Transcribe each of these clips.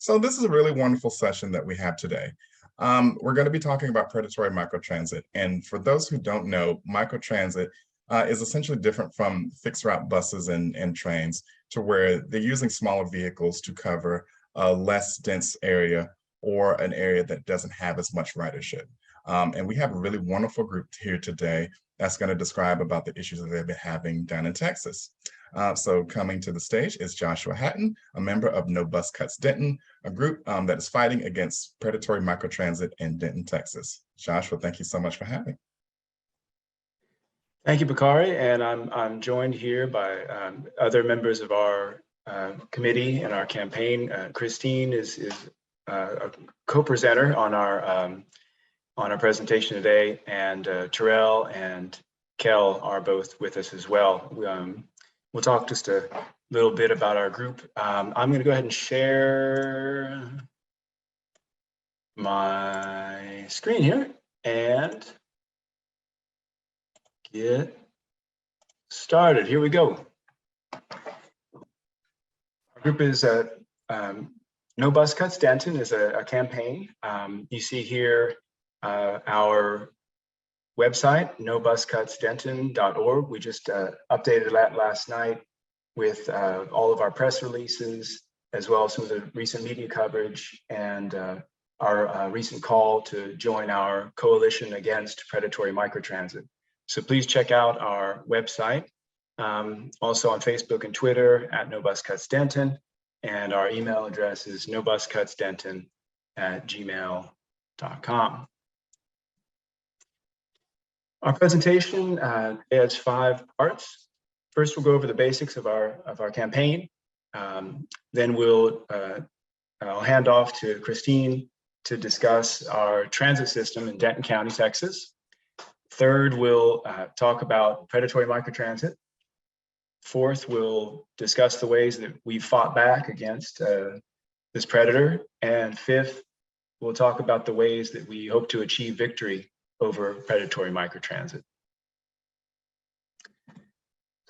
So this is a really wonderful session that we have today. We're going to be talking about predatory microtransit. And for those who don't know, microtransit is essentially different from fixed route buses and trains to where they're using smaller vehicles to cover a less dense area or an area that doesn't have as much ridership. And we have a really wonderful group here today that's going to describe about the issues that they've been having down in Texas. So coming to the stage is Joshua Hatton, a member of No Bus Cuts Denton, a group that is fighting against predatory microtransit in Denton, Texas. Joshua, thank you so much for having. Thank you, Bakari, and I'm joined here by other members of our committee and our campaign. Christine is a co-presenter on our presentation today, and Terrell and Kel are both with us as well. We'll talk just a little bit about our group. I'm going to go ahead and share my screen here and get started. Here we go. Our group is No Bus Cuts Denton is a campaign. You see here our website, nobuscutsdenton.org. We just updated that last night with all of our press releases, as well as some of the recent media coverage and our recent call to join our coalition against predatory microtransit. So please check out our website, also on Facebook and Twitter at No Bus Cuts Denton, and our email address is nobuscutsdenton@gmail.com. Our presentation adds 5 parts. First, we'll go over the basics of our campaign. Then I'll hand off to Christine to discuss our transit system in Denton County, Texas. Third, we'll talk about predatory microtransit. Fourth, we'll discuss the ways that we've fought back against this predator. And fifth, we'll talk about the ways that we hope to achieve victory over predatory microtransit.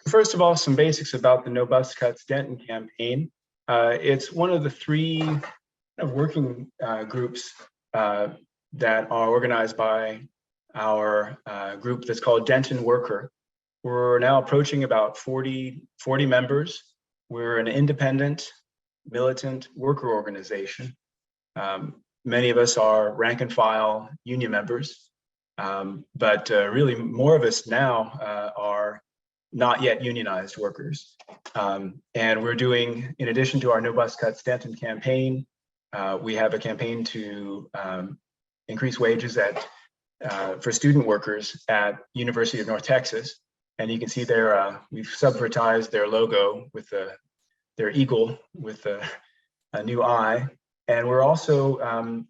First of all, some basics about the No Bus Cuts Denton campaign. It's one of the 3 working groups that are organized by our group that's called Denton Worker. We're now approaching about 40 members. We're an independent, militant worker organization. Many of us are rank and file union members. But really more of us now are not yet unionized workers. And we're doing, in addition to our No Bus Cuts Denton campaign, we have a campaign to increase wages for student workers at University of North Texas. And you can see there, we've subvertised their logo with their eagle with a new eye. And we're also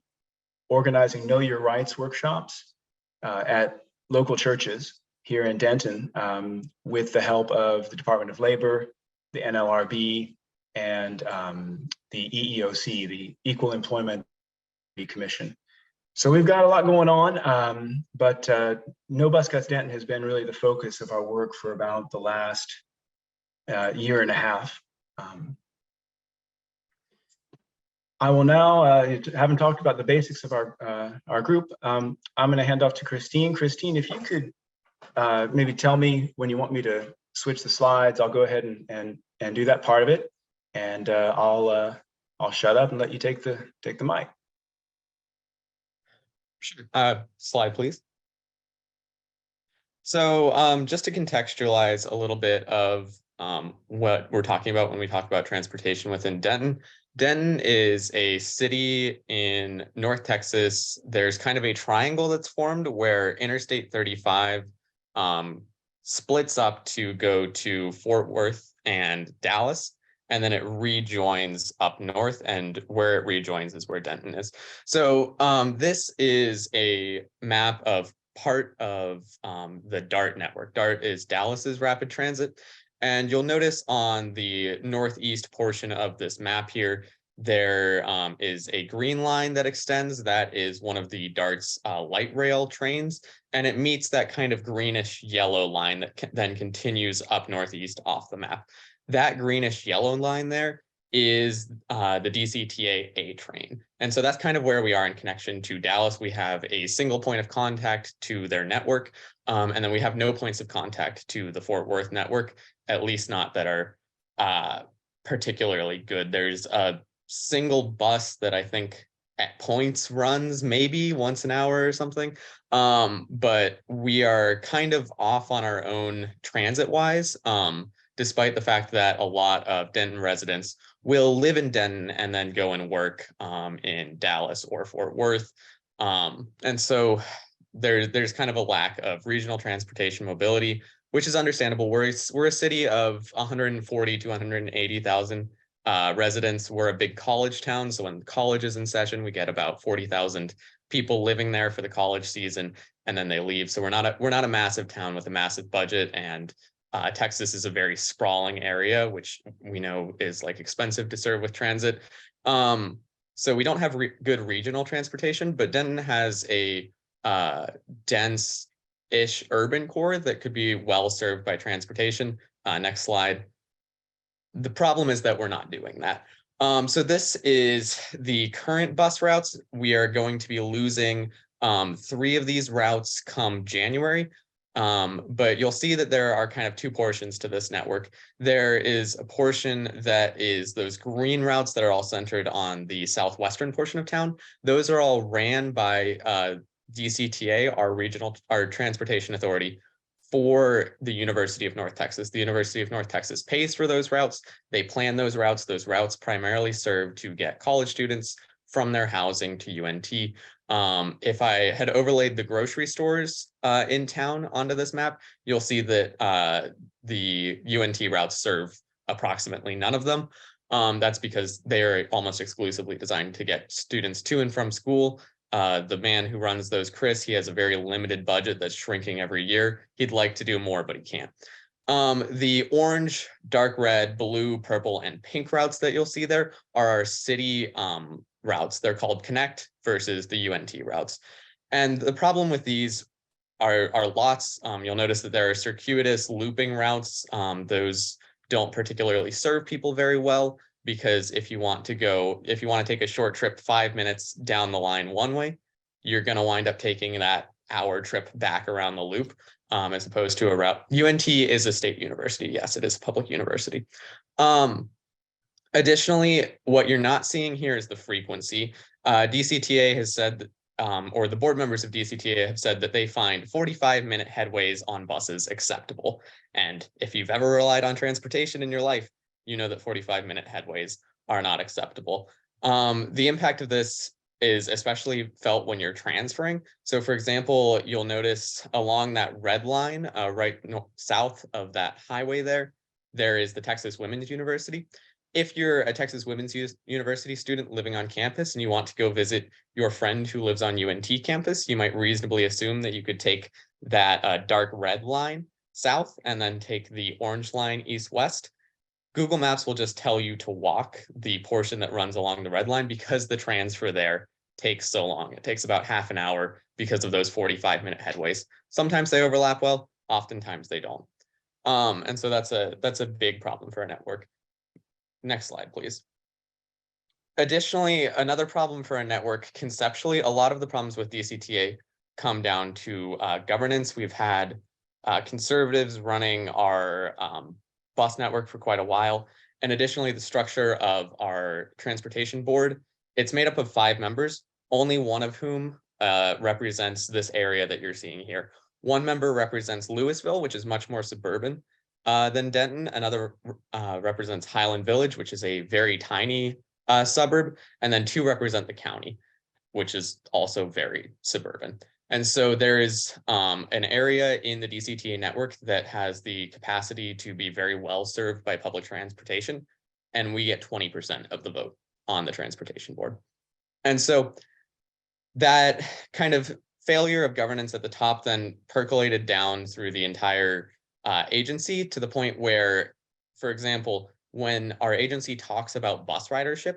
organizing Know Your Rights workshops at local churches here in Denton with the help of the Department of Labor, the NLRB, and the EEOC, the Equal Employment Commission. So we've got a lot going on, but No Bus Cuts Denton has been really the focus of our work for about the last year and a half. I will now, having talked about the basics of our group, I'm going to hand off to Christine. Christine, if you could maybe tell me when you want me to switch the slides, I'll go ahead and do that part of it, and I'll shut up and let you take the mic. Sure. Slide, please. So just to contextualize a little bit of what we're talking about when we talk about transportation within Denton. Denton is a city in North Texas. There's kind of a triangle that's formed where Interstate 35 splits up to go to Fort Worth and Dallas, and then it rejoins up north, and where it rejoins is where Denton is. So this is a map of part of the DART network. DART is Dallas's rapid transit. And you'll notice on the northeast portion of this map here, there is a green line that extends. That is one of the DART's light rail trains, and it meets that kind of greenish yellow line that then continues up northeast off the map. That greenish yellow line there is the DCTA A train. And so that's kind of where we are in connection to Dallas. We have a single point of contact to their network, and then we have no points of contact to the Fort Worth network, at least not that are particularly good. There's a single bus that I think at points runs maybe once an hour or something. But we are kind of off on our own transit-wise, despite the fact that a lot of Denton residents will live in Denton and then go and work in Dallas or Fort Worth. And so there's kind of a lack of regional transportation mobility, which is understandable. We're a city of 140 to 180,000 residents. We're a big college town, so when college is in session, we get about 40,000 people living there for the college season, and then they leave. So we're not a massive town with a massive budget, and Texas is a very sprawling area, which we know is like expensive to serve with transit. So we don't have good regional transportation, but Denton has a dense-ish urban core that could be well served by transportation. Next slide. The problem is that we're not doing that. So this is the current bus routes. We are going to be losing 3 of these routes come January. But you'll see that there are kind of 2 portions to this network. There is a portion that is those green routes that are all centered on the southwestern portion of town. Those are all ran by DCTA, our transportation authority, for the University of North Texas. The University of North Texas pays for those routes. They plan those routes. Those routes primarily serve to get college students from their housing to UNT. If I had overlaid the grocery stores in town onto this map, you'll see that the UNT routes serve approximately none of them. That's because they are almost exclusively designed to get students to and from school. The man who runs those, Chris, he has a very limited budget that's shrinking every year. He'd like to do more, but he can't. The orange, dark red, blue, purple, and pink routes that you'll see there are our city routes. They're called Connect versus the UNT routes. And the problem with these are lots. You'll notice that there are circuitous looping routes. Those don't particularly serve people very well, because if you want to take a short trip 5 minutes down the line one way, you're going to wind up taking that hour trip back around the loop, as opposed to a route. UNT is a state university. Yes, it is a public university. Additionally, what you're not seeing here is the frequency. DCTA has said, or the board members of DCTA have said that they find 45-minute headways on buses acceptable. And if you've ever relied on transportation in your life, you know that 45-minute headways are not acceptable. The impact of this is especially felt when you're transferring. So for example, you'll notice along that red line, right south of that highway there is the Texas Women's University. If you're a Texas Women's University student living on campus and you want to go visit your friend who lives on UNT campus, you might reasonably assume that you could take that dark red line south and then take the orange line east-west. Google Maps will just tell you to walk the portion that runs along the red line because the transfer there takes so long. It takes about half an hour because of those 45-minute headways. Sometimes they overlap well, oftentimes they don't. And so that's a big problem for our network. Next slide, please. Additionally, another problem for our network, conceptually, a lot of the problems with DCTA come down to governance. We've had conservatives running our bus network for quite a while. And additionally, the structure of our transportation board, it's made up of 5 members, only one of whom represents this area that you're seeing here. One member represents Louisville, which is much more suburban than Denton. Another represents Highland Village, which is a very tiny suburb. And then 2 represent the county, which is also very suburban. And so there is an area in the DCTA network that has the capacity to be very well served by public transportation, and we get 20% of the vote on the transportation board. And so that kind of failure of governance at the top then percolated down through the entire agency to the point where, for example, when our agency talks about bus ridership,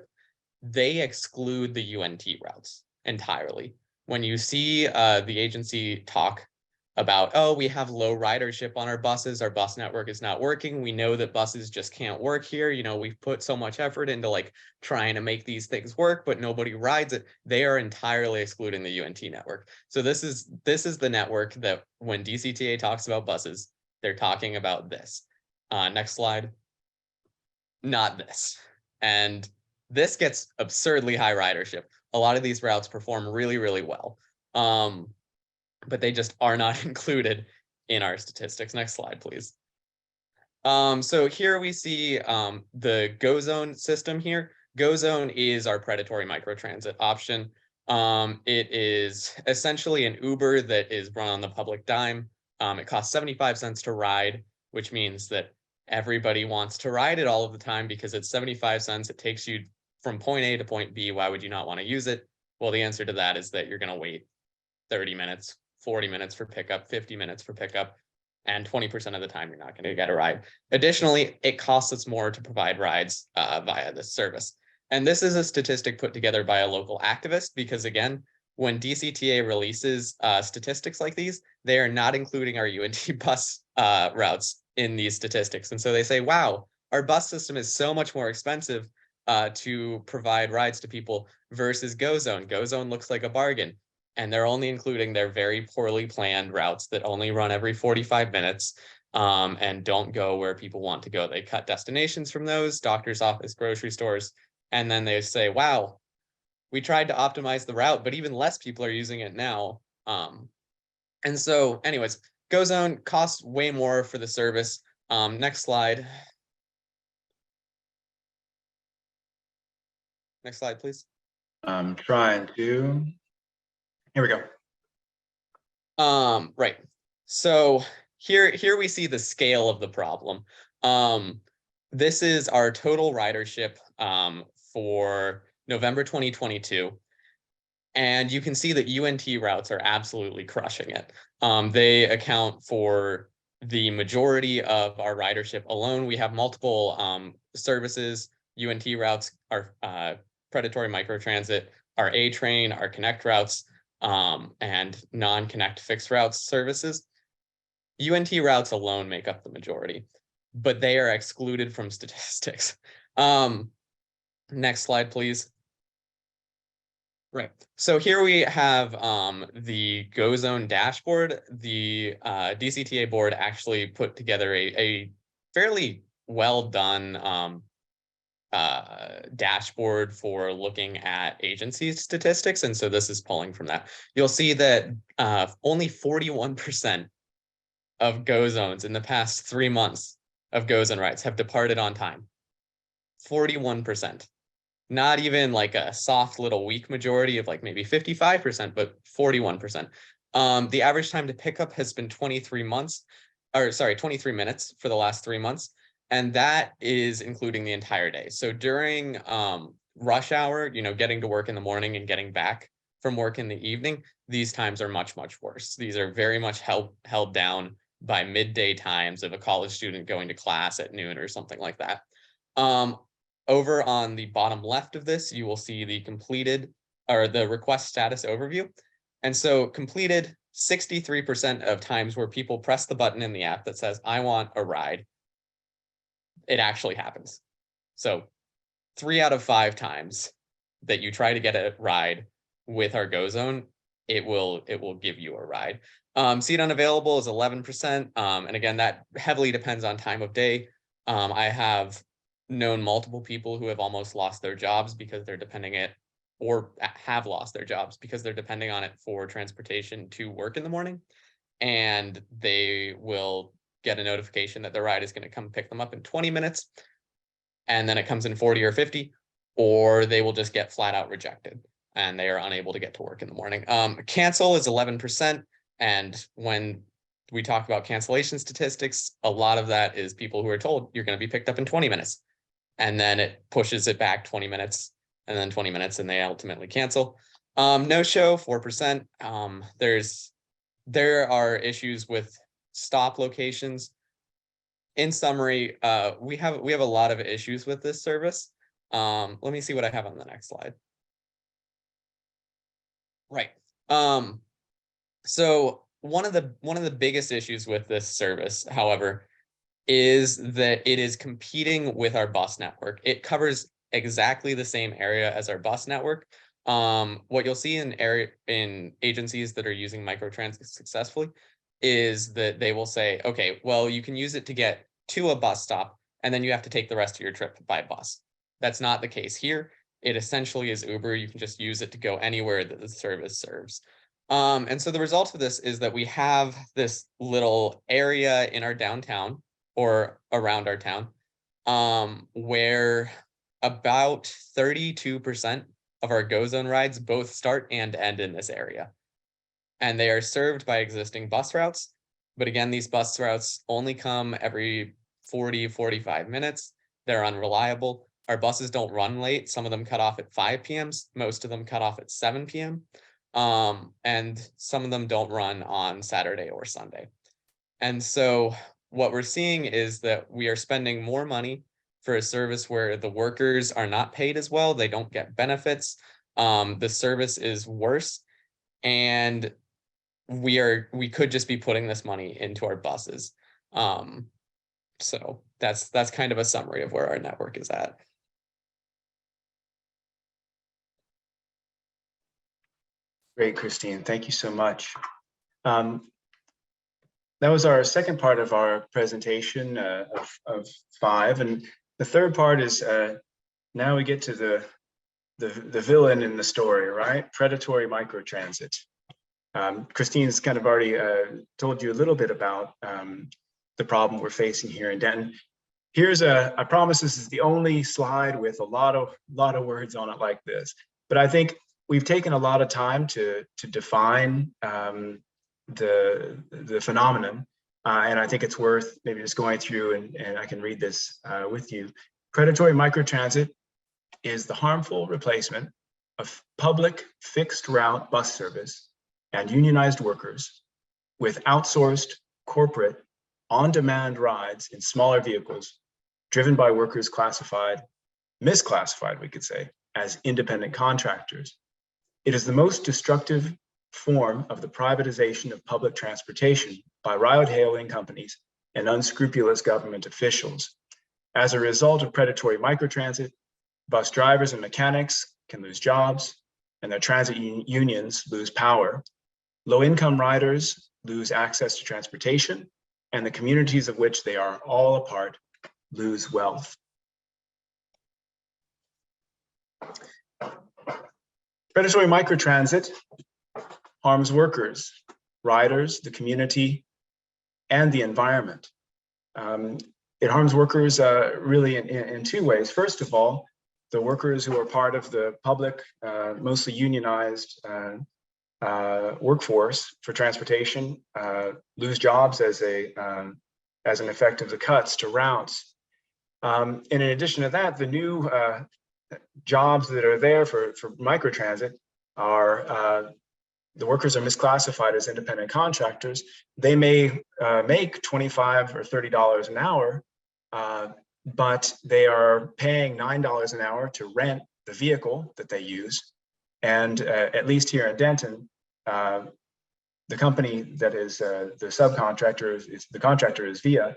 they exclude the UNT routes entirely. When you see the agency talk about, oh, we have low ridership on our buses. Our bus network is not working. We know that buses just can't work here. You know, we've put so much effort into like trying to make these things work, but nobody rides it. They are entirely excluding the UNT network. So this is the network that when DCTA talks about buses, they're talking about this. Next slide. Not this. And this gets absurdly high ridership. A lot of these routes perform really, really well. But they just are not included in our statistics. Next slide, please. So here we see the GoZone system here. GoZone is our predatory microtransit option. It is essentially an Uber that is run on the public dime. It costs 75 cents to ride, which means that everybody wants to ride it all of the time because it's 75 cents. It takes you from point A to point B. Why would you not want to use it? Well, the answer to that is that you're going to wait 30 minutes, 40 minutes for pickup, 50 minutes for pickup, and 20% of the time you're not going to get a ride. Additionally, it costs us more to provide rides via this service. And this is a statistic put together by a local activist because, again, when DCTA releases statistics like these, they are not including our UNT bus routes in these statistics. And so they say, wow, our bus system is so much more expensive to provide rides to people versus GoZone. GoZone looks like a bargain. And they're only including their very poorly planned routes that only run every 45 minutes and don't go where people want to go. They cut destinations from those, doctor's office, grocery stores, and then they say, wow, we tried to optimize the route, but even less people are using it now. And so anyways, GoZone costs way more for the service. Next slide. Next slide, please. I'm trying to. Here we go. Right. So here we see the scale of the problem. This is our total ridership for November 2022. And you can see that UNT routes are absolutely crushing it. They account for the majority of our ridership alone. We have multiple services. UNT routes, our predatory microtransit, our A train, our connect routes, and non-connect fixed routes services. UNT routes alone make up the majority, but they are excluded from statistics. Next slide, please. Right. So here we have the GoZone dashboard. The DCTA board actually put together a fairly well done dashboard for looking at agency statistics. And so this is pulling from that. You'll see that only 41% of GoZones in the past 3 months of GoZone rides have departed on time. 41%. Not even like a soft little weak majority of like maybe 55%, but 41%. The average time to pick up has been 23 minutes for the last 3 months. And that is including the entire day. So during rush hour, you know, getting to work in the morning and getting back from work in the evening, these times are much, much worse. These are very much held down by midday times of a college student going to class at noon or something like that. Over on the bottom left of this, you will see the completed or the request status overview. And so completed 63% of times where people press the button in the app that says, I want a ride, it actually happens. So 3 out of 5 times that you try to get a ride with our GoZone, it will give you a ride. Seat unavailable is 11%. And again, that heavily depends on time of day. I have known multiple people who have almost lost their jobs because they're depending it, or have lost their jobs because they're depending on it for transportation to work in the morning. And they will get a notification that their ride is going to come pick them up in 20 minutes. And then it comes in 40 or 50, or they will just get flat out rejected and they are unable to get to work in the morning. Cancel is 11%. And when we talk about cancellation statistics, a lot of that is people who are told you're going to be picked up in 20 minutes. And then it pushes it back 20 minutes and then 20 minutes and they ultimately cancel. No show, 4%. There are issues with stop locations. In summary, we have a lot of issues with this service. Let me see what I have on the next slide. Right. So one of the biggest issues with this service, however, is that it is competing with our bus network. It covers exactly the same area as our bus network. What you'll see in agencies that are using microtransit successfully is that they will say, okay, well, you can use it to get to a bus stop, and then you have to take the rest of your trip by bus. That's not the case here. It essentially is Uber. You can just use it to go anywhere that the service serves. And so the result of this is that we have this little area in our downtown or around our town, where about 32% of our Go Zone rides both start and end in this area. And they are served by existing bus routes. But again, these bus routes only come every 40, 45 minutes. They're unreliable. Our buses don't run late. Some of them cut off at 5 p.m. Most of them cut off at 7 p.m. And some of them don't run on Saturday or Sunday. And so what we're seeing is that we are spending more money for a service where the workers are not paid as well. They don't get benefits. The service is worse. And we could just be putting this money into our buses. So that's kind of a summary of where our network is at. Great, Christine. Thank you so much. That was our second part of our presentation of 5. And the third part is now we get to the villain in the story, right? Predatory microtransit. Christine's kind of already told you a little bit about the problem we're facing here in Denton. Here's I promise this is the only slide with a lot of words on it like this, but I think we've taken a lot of time to define the phenomenon, and I think it's worth maybe just going through and I can read this with you. Predatory microtransit is the harmful replacement of public fixed route bus service and unionized workers with outsourced corporate on-demand rides in smaller vehicles driven by workers misclassified, we could say, as independent contractors. It is the most destructive form of the privatization of public transportation by ride-hailing companies and unscrupulous government officials. As a result of predatory microtransit, bus drivers and mechanics can lose jobs, and their transit unions lose power. Low-income riders lose access to transportation, and the communities of which they are all a part lose wealth. Predatory microtransit harms workers, riders, the community, and the environment. It harms workers really in 2 ways. First of all, the workers who are part of the public, mostly unionized workforce for transportation lose jobs as an effect of the cuts to routes. And in addition to that, the new jobs that are there for microtransit are the workers are misclassified as independent contractors. They may make $25 or $30 an hour, but they are paying $9 an hour to rent the vehicle that they use. And at least here in Denton, the company that is the subcontractor, the contractor is VIA,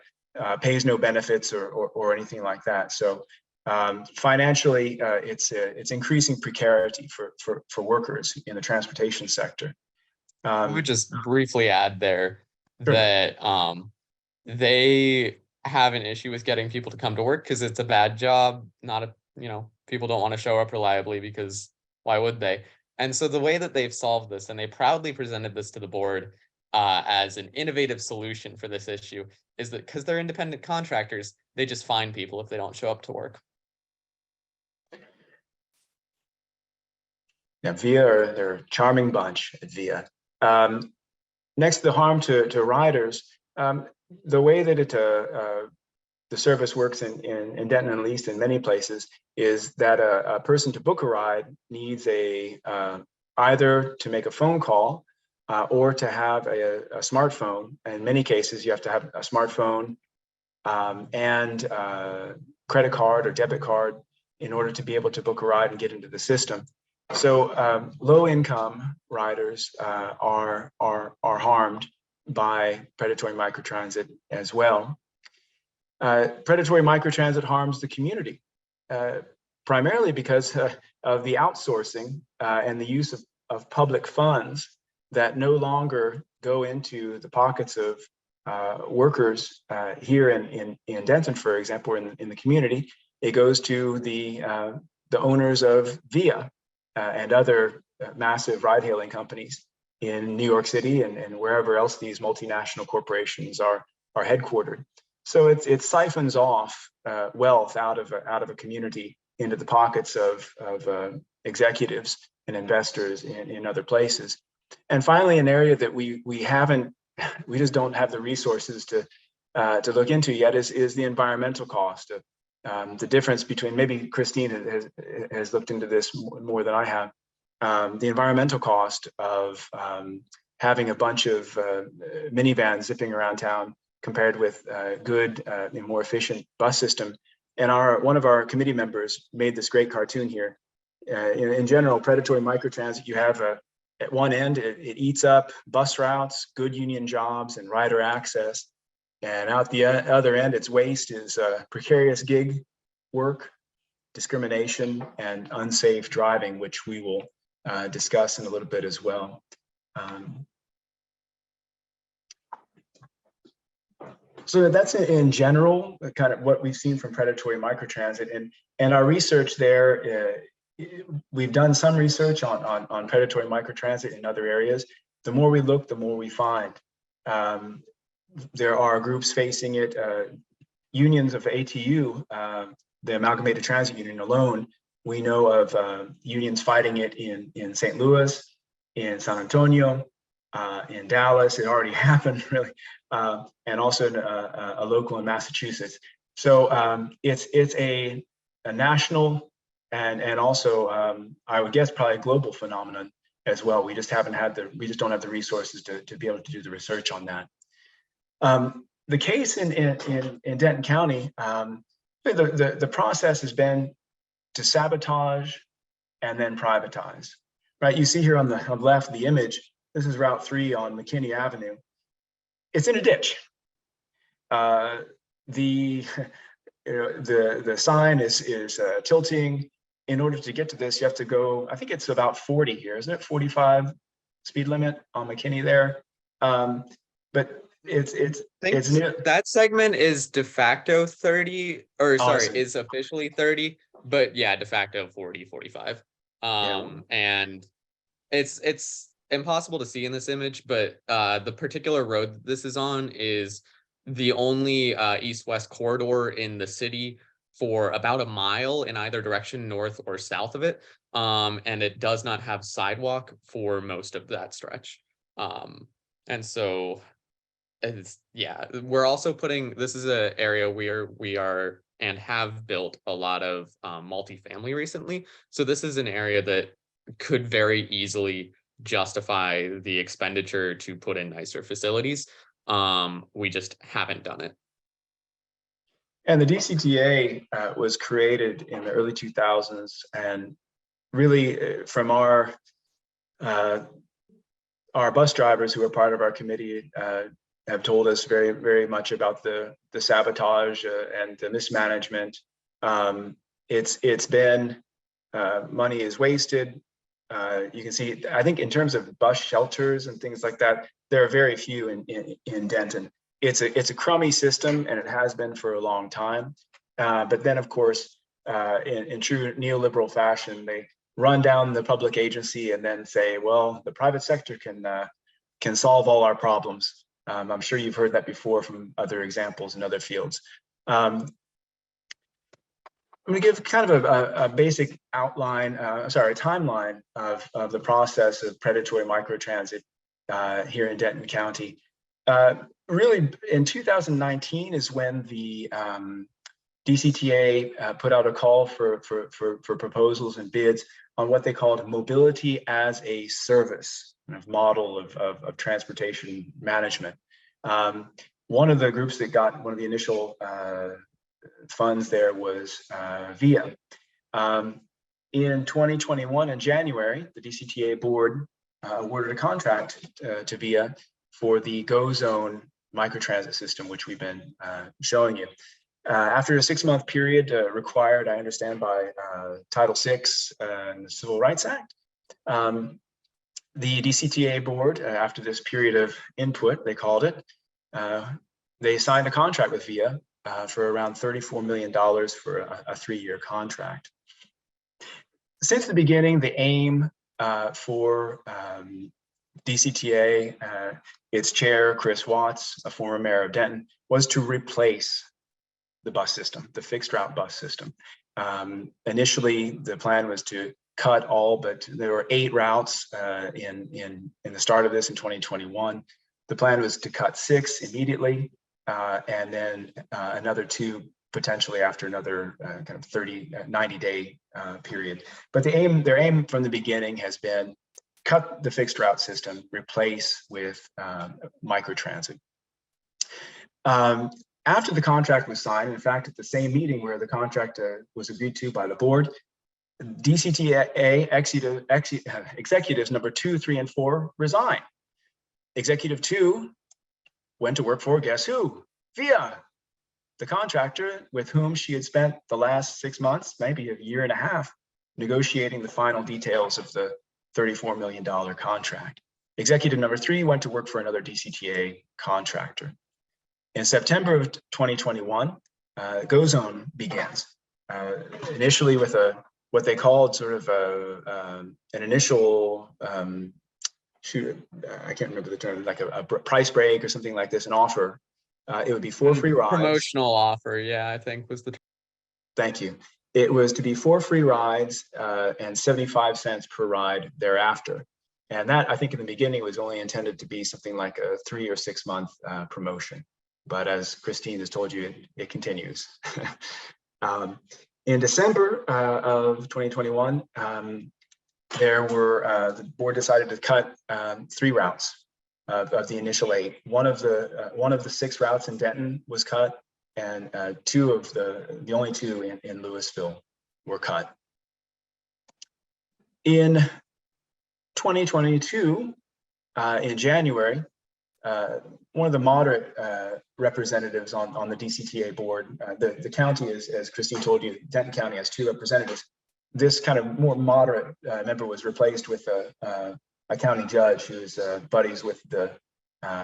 pays no benefits or anything like that. So financially, it's increasing precarity for workers in the transportation sector. I would just briefly add there Sure. that they have an issue with getting people to come to work because it's a bad job. People don't want to show up reliably because why would they? And so the way that they've solved this, and they proudly presented this to the board as an innovative solution for this issue, is that because they're independent contractors, they just fine people if they don't show up to work. Yeah, VIA, they're a charming bunch at VIA. Next, the harm to riders. The way that the service works in Denton, and at least in many places, is that a person to book a ride needs either to make a phone call or to have a smartphone. In many cases, you have to have a smartphone and credit card or debit card in order to be able to book a ride and get into the system. So low-income riders are harmed by predatory microtransit as well. Predatory microtransit harms the community, primarily because of the outsourcing and the use of public funds that no longer go into the pockets of workers here in Denton, for example, in the community. It goes to the owners of Via and other massive ride-hailing companies in New York City and wherever else these multinational corporations are headquartered. So it siphons off wealth out of a community into the pockets of executives and investors in other places. And finally, an area that we just don't have the resources to look into yet is the environmental cost of the difference between, maybe Christine has looked into this more than I have, the environmental cost of having a bunch of minivans zipping around town compared with good and more efficient bus system. And one of our committee members made this great cartoon here. In general, predatory microtransit, you have at one end, it eats up bus routes, good union jobs, and rider access. And out the other end, its waste is precarious gig work, discrimination, and unsafe driving, which we will discuss in a little bit as well. So that's in general kind of what we've seen from predatory microtransit, and our research there. We've done some research on predatory microtransit in other areas. The more we look, the more we find. There are groups facing it, unions of ATU, the Amalgamated Transit Union alone. We know of unions fighting it in St. Louis, in San Antonio, in Dallas. It already happened, really, and also in a local in Massachusetts. So it's a national and also I would guess probably a global phenomenon as well. We just don't have the resources to be able to do the research on that. The case in Denton County, the process has been to sabotage and then privatize. Right, you see here on the left the image. This is Route 3 on McKinney Avenue. It's in a ditch. The sign is tilting. In order to get to this, you have to go, I think it's about 40 here, isn't it? 45 speed limit on McKinney there. But it's near. That segment is de facto 30, or sorry, is officially 30, but yeah, de facto 40, 45. And it's impossible to see in this image, but the particular road this is on is the only east-west corridor in the city for about a mile in either direction, north or south of it. And it does not have sidewalk for most of that stretch. And so we're also this is an area where we are and have built a lot of multifamily recently. So this is an area that could very easily justify the expenditure to put in nicer facilities. We just haven't done it. And the DCTA was created in the early 2000s, and really from our bus drivers who are part of our committee have told us very, very much about the sabotage and the mismanagement. It's been money is wasted. You can see, I think in terms of bus shelters and things like that, there are very few in Denton. It's a crummy system, and it has been for a long time. But then, of course, in true neoliberal fashion, they run down the public agency and then say, well, the private sector can solve all our problems. I'm sure you've heard that before from other examples in other fields. I'm going to give kind of a basic outline, a timeline of the process of predatory microtransit here in Denton County. Really, in 2019 is when the DCTA put out a call for proposals and bids on what they called mobility as a service kind of model of transportation management. One of the groups that got one of the initial funds there was Via. In 2021, in January, the DCTA board awarded a contract to Via for the Go Zone microtransit system, which we've been showing you. After a 6-month period required, I understand, by Title VI and the Civil Rights Act, the DCTA board, after this period of input, they called it, they signed a contract with VIA for around $34 million for a 3-year contract. Since the beginning, the aim for DCTA, its chair, Chris Watts, a former mayor of Denton, was to replace the bus system, the fixed route bus system. Initially, the plan was to cut all, but there were 8 routes in the start of this in 2021. The plan was to cut 6 immediately, and then another 2 potentially after another kind of 90-day period. But their aim from the beginning has been cut the fixed route system, replace with microtransit. After the contract was signed, in fact, at the same meeting where the contract was agreed to by the board, DCTA executives number 2, 3, and 4 resigned. Executive 2 went to work for, guess who? VIA, the contractor with whom she had spent the last 6 months, maybe a year and a half, negotiating the final details of the $34 million contract. Executive number 3 went to work for another DCTA contractor. In September of 2021, Go Zone begins, initially with what they called sort of an initial, I can't remember the term, like a price break or something like this, an offer. It would be 4 free rides. Promotional offer, yeah, I think was the term. Thank you. It was to be 4 free rides and 75 cents per ride thereafter. And that, I think in the beginning, was only intended to be something like a 3 or 6 month promotion. But as Christine has told you, it continues. In December of 2021, the board decided to cut 3 routes of the initial 8. One of the 6 routes in Denton was cut, and the only 2 in Louisville were cut. In 2022, in January, one of the moderate representatives on the DCTA board, the county, as Christine told you, Denton County has 2 representatives. This kind of more moderate member was replaced with a county judge who's buddies with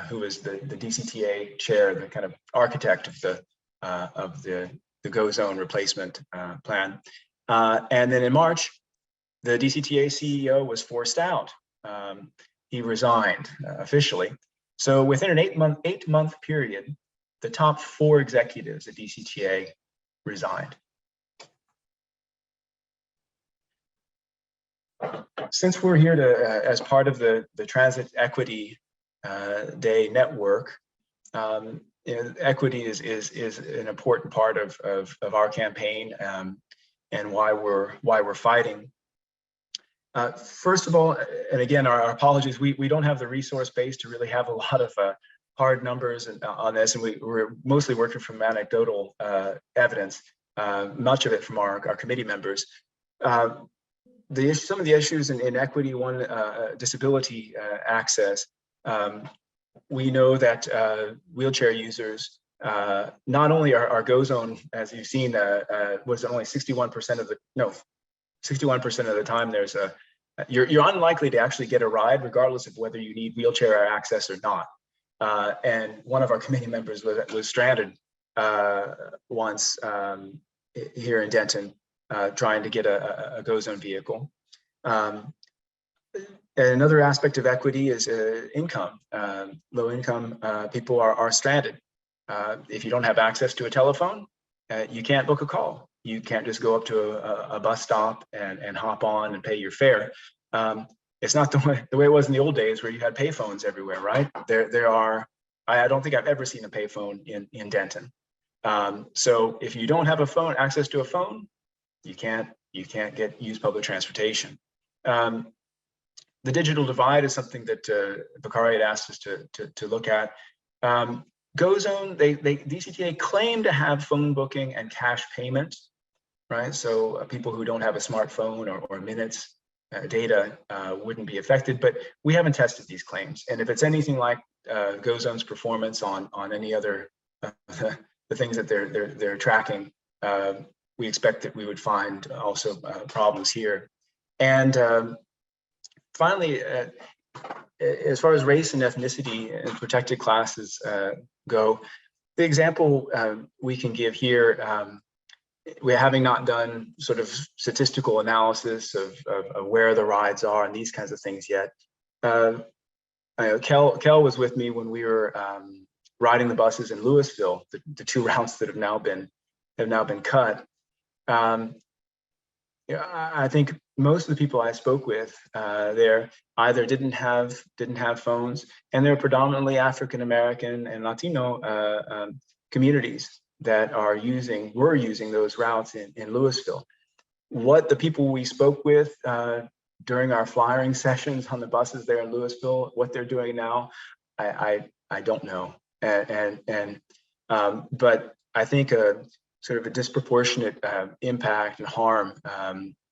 who is the DCTA chair, the kind of architect of the Go Zone replacement plan. And then in March, the DCTA CEO was forced out. He resigned officially. So within an 8-month period, the top 4 executives at DCTA resigned. Since we're here to, as part of the Transit Equity Day network, equity is an important part of our campaign and why we're fighting. First of all, and again, our apologies, we don't have the resource base to really have a lot of hard numbers on this, and we're mostly working from anecdotal evidence, much of it from our committee members. Some of the issues in equity, one, disability access. We know that wheelchair users, not only are Go Zone, as you've seen, was only 61% of the 61% of the time there's you're unlikely to actually get a ride regardless of whether you need wheelchair access or not. And one of our committee members was stranded once here in Denton trying to get a Go Zone vehicle. Another aspect of equity is income. Low income people are stranded. If you don't have access to a telephone, you can't book a call. You can't just go up to a bus stop and hop on and pay your fare. It's not the way it was in the old days where you had payphones everywhere, right? There are, I don't think I've ever seen a payphone in Denton. So if you don't have access to a phone, you can't use public transportation. The digital divide is something that Bakari had asked us to look at. Go Zone, DCTA claim to have phone booking and cash payment, right? So people who don't have a smartphone or minutes data wouldn't be affected, but we haven't tested these claims. And if it's anything like GoZone's performance on any other the things that they're tracking, we expect that we would find also problems here. And finally, as far as race and ethnicity and protected classes go, the example we can give here, we're having not done sort of statistical analysis of where the rides are and these kinds of things yet. Kel was with me when we were riding the buses in Louisville, the two routes that have now been cut. I think most of the people I spoke with there either didn't have phones, and they're predominantly African American and Latino communities that were using those routes in Louisville. What the people we spoke with during our flyering sessions on the buses there in Louisville, what they're doing now, I don't know. But I think sort of a disproportionate impact and harm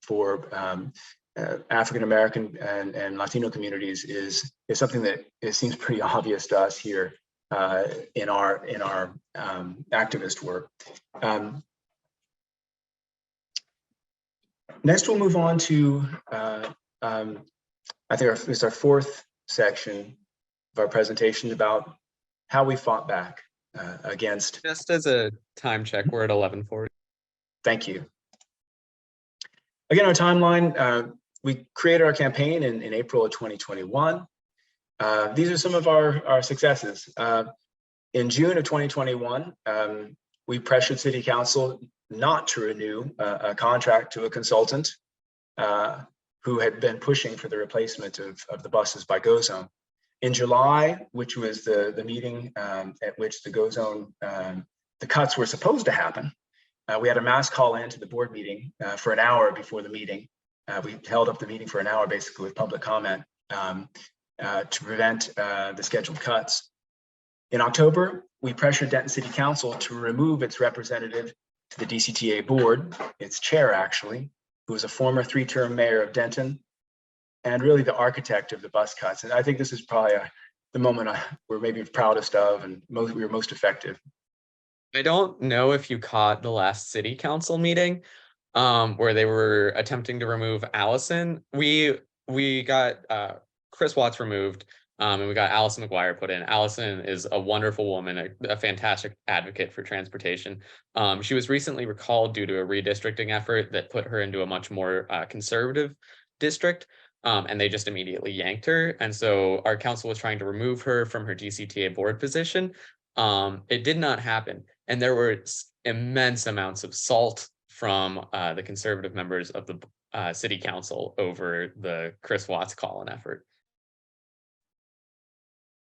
for African American and Latino communities is something that it seems pretty obvious to us here in our activist work. Next, we'll move on to I think it's our fourth section of our presentation about how we fought back against. Just as a time check, we're at 11:40. Thank you. Again, our timeline, we created our campaign in April of 2021. These are some of our successes. In June of 2021, we pressured City Council not to renew a contract to a consultant who had been pushing for the replacement of the buses by GoZone. In July, which was the meeting at which the GoZone, the cuts were supposed to happen, we had a mass call in to the board meeting for an hour before the meeting. We held up the meeting for an hour, basically with public comment to prevent the scheduled cuts. In October, we pressured Denton City Council to remove its representative to the DCTA board, its chair actually, who was a former 3-term mayor of Denton, and really the architect of the bus cuts. And I think this is probably the moment we're maybe proudest of and we were most effective. I don't know if you caught the last city council meeting where they were attempting to remove Allison. We got Chris Watts removed and we got Allison McGuire put in. Allison is a wonderful woman, a fantastic advocate for transportation. She was recently recalled due to a redistricting effort that put her into a much more conservative district. And they just immediately yanked her. And so our council was trying to remove her from her DCTA board position. It did not happen. And there were immense amounts of salt from the conservative members of the city council over the Chris Watts call-in effort.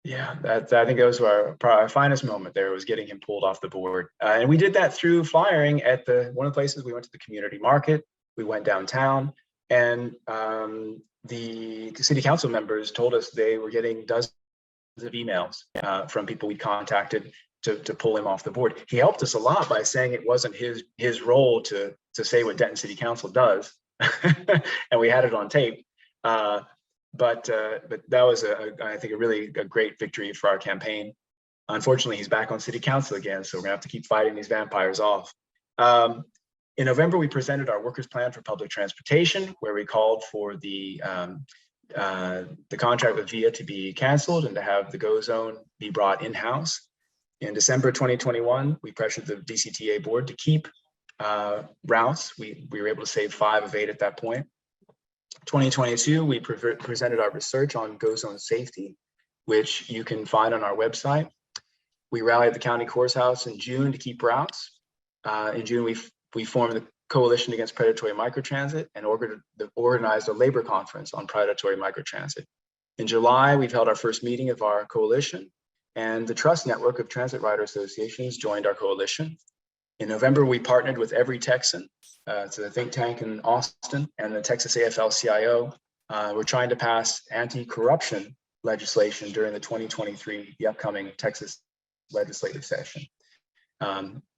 Yeah, I think that was our finest moment there, was getting him pulled off the board. And we did that through flyering at one of the places. We went to the community market, we went downtown, and the city council members told us they were getting dozens of emails from people we contacted to pull him off the board. He helped us a lot by saying it wasn't his role to say what Denton City Council does, and we had it on tape. But that was I think a great victory for our campaign. Unfortunately, he's back on city council again, so we're gonna have to keep fighting these vampires off. In November, we presented our workers' plan for public transportation, where we called for the contract with VIA to be canceled and to have the GoZone be brought in-house. In December 2021, we pressured the DCTA board to keep routes. We were able to save 5 of 8 at that point. 2022, we presented our research on GoZone safety, which you can find on our website. We rallied the county courthouse in June to keep routes. In June, we formed the Coalition Against Predatory Microtransit and organized a labor conference on predatory microtransit. In July, we've held our first meeting of our coalition, and the Trust Network of Transit Rider Associations joined our coalition. In November, we partnered with Every Texan, it's a think tank in Austin, and the Texas AFL-CIO. We're trying to pass anti-corruption legislation during the upcoming Texas legislative session.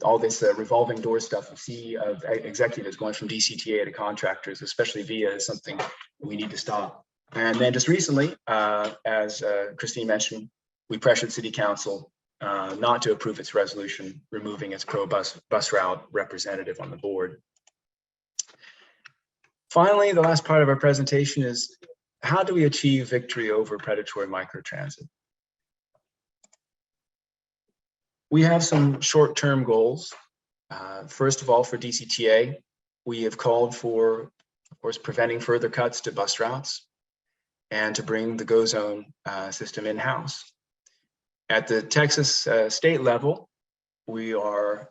All this revolving door stuff of executives going from DCTA to contractors, especially VIA, is something we need to stop. And then just recently, as Christine mentioned, we pressured City Council not to approve its resolution, removing its pro-bus route representative on the board. Finally, the last part of our presentation is, how do we achieve victory over predatory microtransit? We have some short-term goals. First of all, for DCTA, we have called for, of course, preventing further cuts to bus routes and to bring the GO zone system in-house. At the Texas state level, we are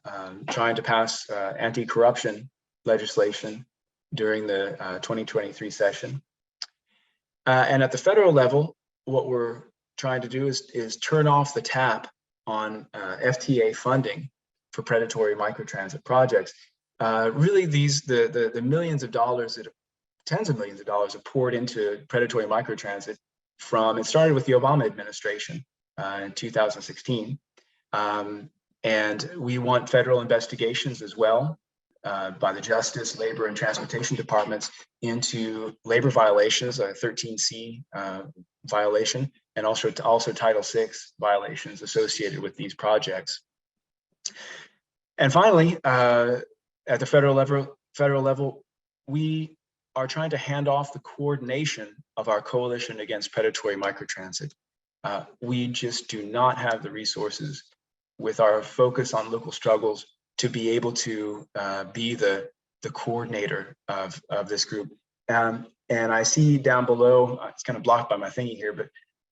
trying to pass anti-corruption legislation during the 2023 session. And at the federal level, what we're trying to do is turn off the tap on FTA funding for predatory microtransit projects. Really, the millions of dollars, tens of millions of dollars are poured into predatory microtransit from, it started with the Obama administration in 2016. And we want federal investigations as well by the Justice, Labor, and Transportation departments into labor violations, a 13C violation, and also Title VI violations associated with these projects. And finally, at the federal level, we are trying to hand off the coordination of our coalition against predatory microtransit. We just do not have the resources with our focus on local struggles to be able to be the coordinator of this group. And I see down below, it's kind of blocked by my thingy here, but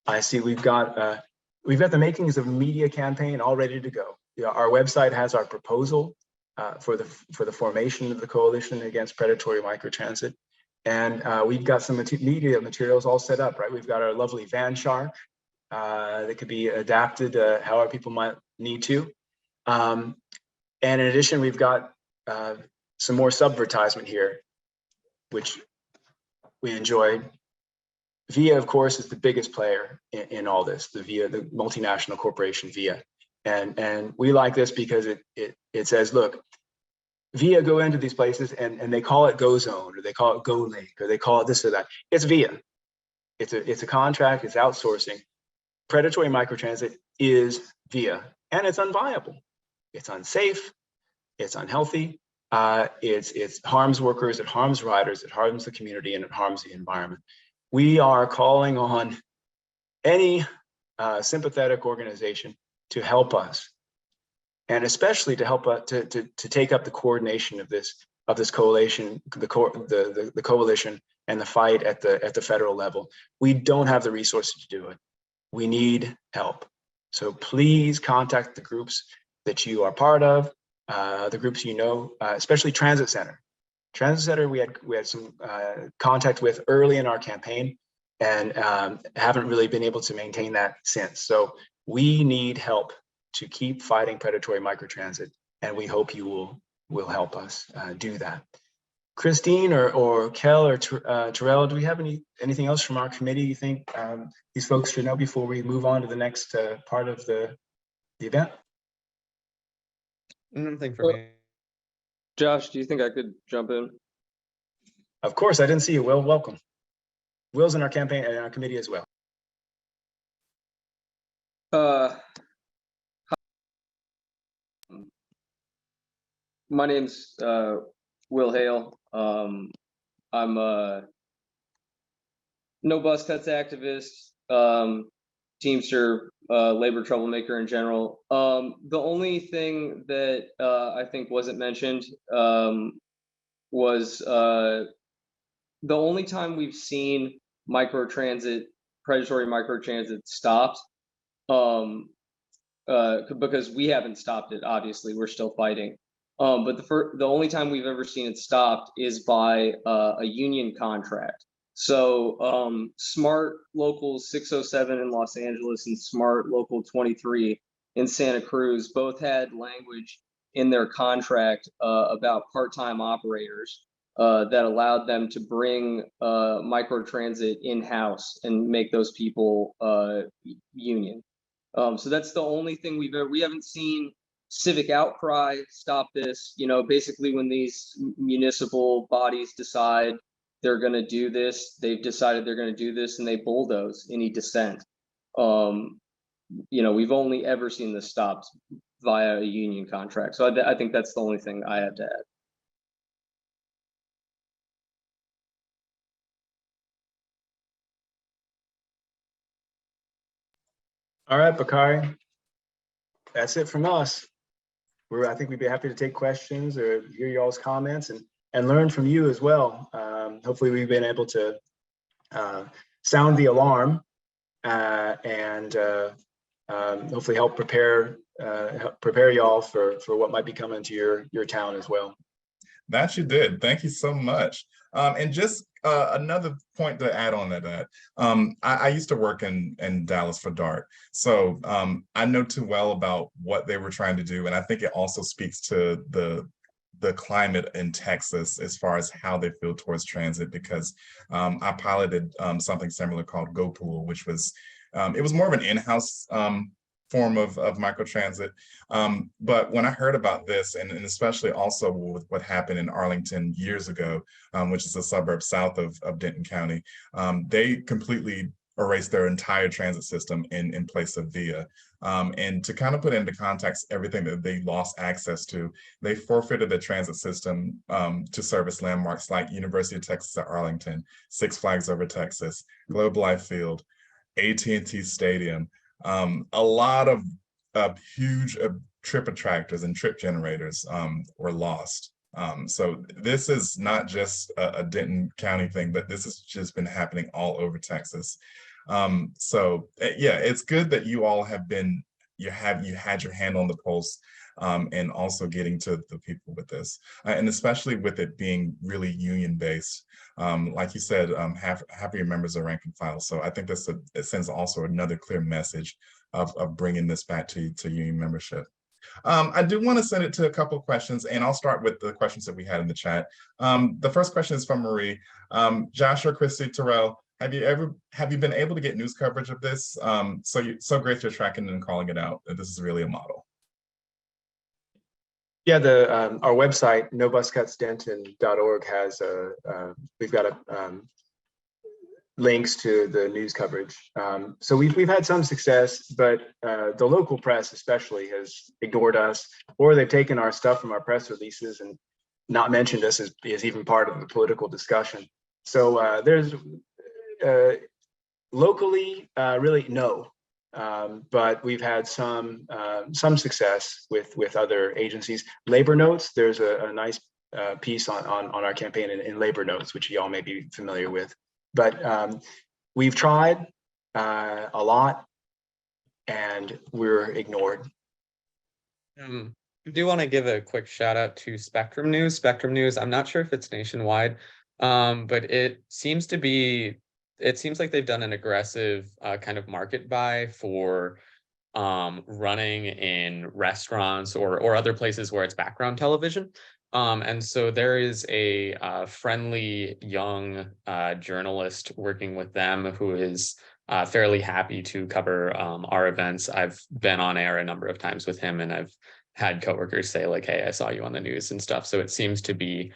I see we've got the makings of a media campaign all ready to go. Our website has our proposal for the formation of the coalition against predatory microtransit, and we've got some media materials all set up. Right, we've got our lovely Van Shark that could be adapted however people might need to. And in addition, we've got some more subvertisement here, which we enjoy. VIA, of course, is the biggest player in all this, the multinational corporation VIA. And we like this because it says, look, VIA go into these places and they call it Go Zone, or they call it Go Link, or they call it this or that. It's VIA. It's a contract, it's outsourcing. Predatory microtransit is VIA, and it's unviable. It's unsafe, it's unhealthy, it harms workers, it harms riders, it harms the community, and it harms the environment. We are calling on any sympathetic organization to help us, and especially to help us to take up the coordination of this coalition, the coalition and the fight at the federal level. We don't have the resources to do it. We need help. So please contact the groups that you are part of, the groups you know, especially Transit Center. Transit Center, we had some contact with early in our campaign, and haven't really been able to maintain that since. So we need help to keep fighting predatory microtransit, and we hope you will help us do that. Christine or Kel or Terrell, do we have anything else from our committee you think these folks should know before we move on to the next part of the event? Nothing for me. Josh, do you think I could jump in? Of course, I didn't see you, Will. Welcome. Will's in our campaign and our committee as well. My name's Will Hale. I'm a No Bus Cuts activist, Teamster, labor troublemaker in general. The only thing that I think wasn't mentioned was the only time we've seen predatory microtransit stopped, because we haven't stopped it, obviously, we're still fighting. But the only time we've ever seen it stopped is by a union contract. So Smart Local 607 in Los Angeles and Smart Local 23 in Santa Cruz both had language in their contract about part-time operators that allowed them to bring microtransit in-house and make those people union. So that's the only thing we haven't seen civic outcry stop this. You know, basically when these municipal bodies decide they're going to do this, they've decided they're going to do this, and they bulldoze any dissent. we've only ever seen this stopped via a union contract. So I think that's the only thing I have to add. All right, Bakari, that's it from us. I think we'd be happy to take questions or hear y'all's comments and learn from you as well. Hopefully we've been able to sound the alarm and hopefully help prepare y'all for what might be coming to your town as well. That you did. Thank you so much. And just another point to add on to that, I used to work in Dallas for DART. So I know too well about what they were trying to do. And I think it also speaks to the climate in Texas as far as how they feel towards transit, because I piloted something similar called GoPool, which was, it was more of an in-house form of microtransit. But when I heard about this, and especially also with what happened in Arlington years ago, which is a suburb south of Denton County, they completely erased their entire transit system in place of VIA. And to kind of put into context everything that they lost access to, they forfeited the transit system to service landmarks like University of Texas at Arlington, Six Flags Over Texas, Globe Life Field, AT&T Stadium. A lot of huge trip attractors and trip generators were lost. So this is not just a Denton County thing, but this has just been happening all over Texas. So yeah, it's good that you all have been, you had your hand on the pulse, and also getting to the people with this, and especially with it being really union based. Like you said, half of your members are rank and file. So I think it sends also another clear message of bringing this back to union membership. I do want to send it to a couple of questions, and I'll start with the questions that we had in the chat. The first question is from Marie. Josh or Christy Terrell, have you been able to get news coverage of this? So great you're tracking and calling it out. This is really a model. Yeah, our website, nobuscutsdenton.org, has we've got links to the news coverage. So we've had some success, but the local press especially has ignored us, or they've taken our stuff from our press releases and not mentioned us as even part of the political discussion. So there's locally really no. But we've had some success with other agencies. Labor Notes, there's a nice piece on our campaign in Labor Notes, which y'all may be familiar with. But we've tried a lot, and we're ignored. I do want to give a quick shout out to Spectrum News. Spectrum News, I'm not sure if it's nationwide, but it seems like they've done an aggressive kind of market buy for running in restaurants or other places where it's background television. And so there is a friendly young journalist working with them who is fairly happy to cover our events. I've been on air a number of times with him, and I've had coworkers say like, hey, I saw you on the news and stuff. So it seems to be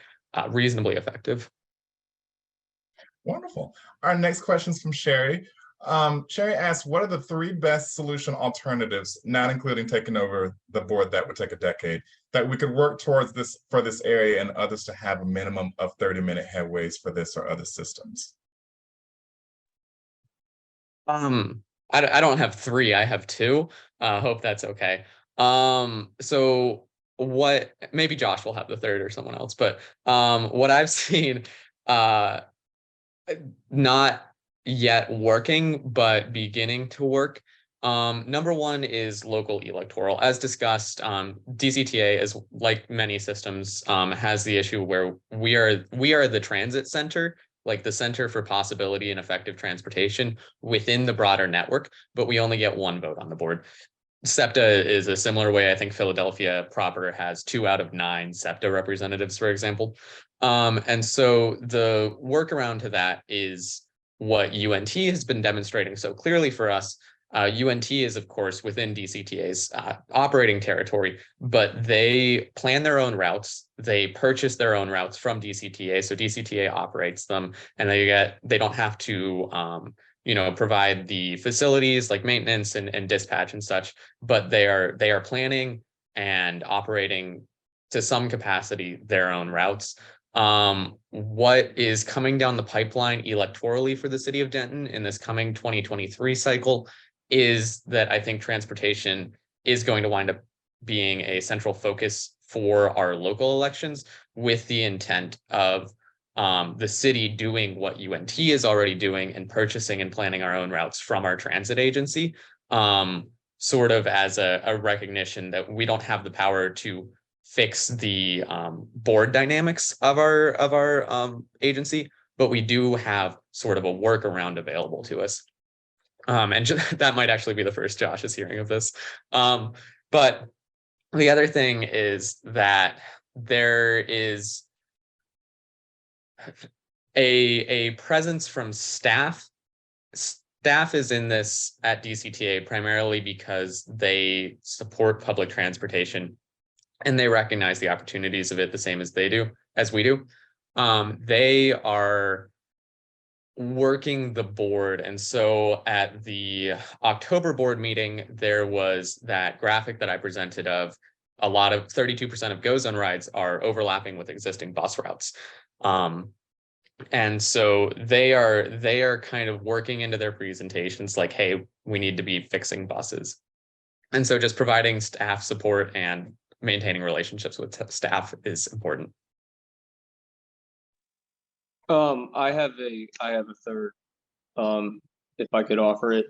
reasonably effective. Wonderful. Our next question is from Sherry. Sherry asks, what are the 3 best solution alternatives, not including taking over the board that would take a decade, that we could work towards this for this area and others to have a minimum of 30-minute headways for this or other systems? I don't have 3, I have 2. Hope that's okay. So what, maybe Josh will have the 3rd or someone else, but what I've seen, not yet working, but beginning to work. Number 1 is local electoral. As discussed, DCTA, is like many systems, has the issue where we are the transit center, like the center for possibility and effective transportation within the broader network, but we only get 1 vote on the board. SEPTA is a similar way. I think Philadelphia proper has 2 out of 9 SEPTA representatives, for example. And so the workaround to that is what UNT has been demonstrating so clearly for us. UNT is, of course, within DCTA's operating territory, but they plan their own routes. They purchase their own routes from DCTA, so DCTA operates them, and they don't have to provide the facilities like maintenance and dispatch and such, but they are planning and operating to some capacity their own routes. What is coming down the pipeline electorally for the city of Denton in this coming 2023 cycle is that I think transportation is going to wind up being a central focus for our local elections, with the intent of the city doing what UNT is already doing and purchasing and planning our own routes from our transit agency, sort of as a recognition that we don't have the power to fix the board dynamics of our agency, but we do have sort of a workaround available to us. And that might actually be the first Josh is hearing of this. But the other thing is that there is a presence from staff. Staff is in this at DCTA primarily because they support public transportation and they recognize the opportunities of it the same as we do. They are working the board. And so at the October board meeting, there was that graphic that I presented of a lot of 32% of GO Zone rides are overlapping with existing bus routes. And so they are kind of working into their presentations like, hey, we need to be fixing buses. And so just providing staff support and maintaining relationships with staff is important. I have a third, if I could offer it.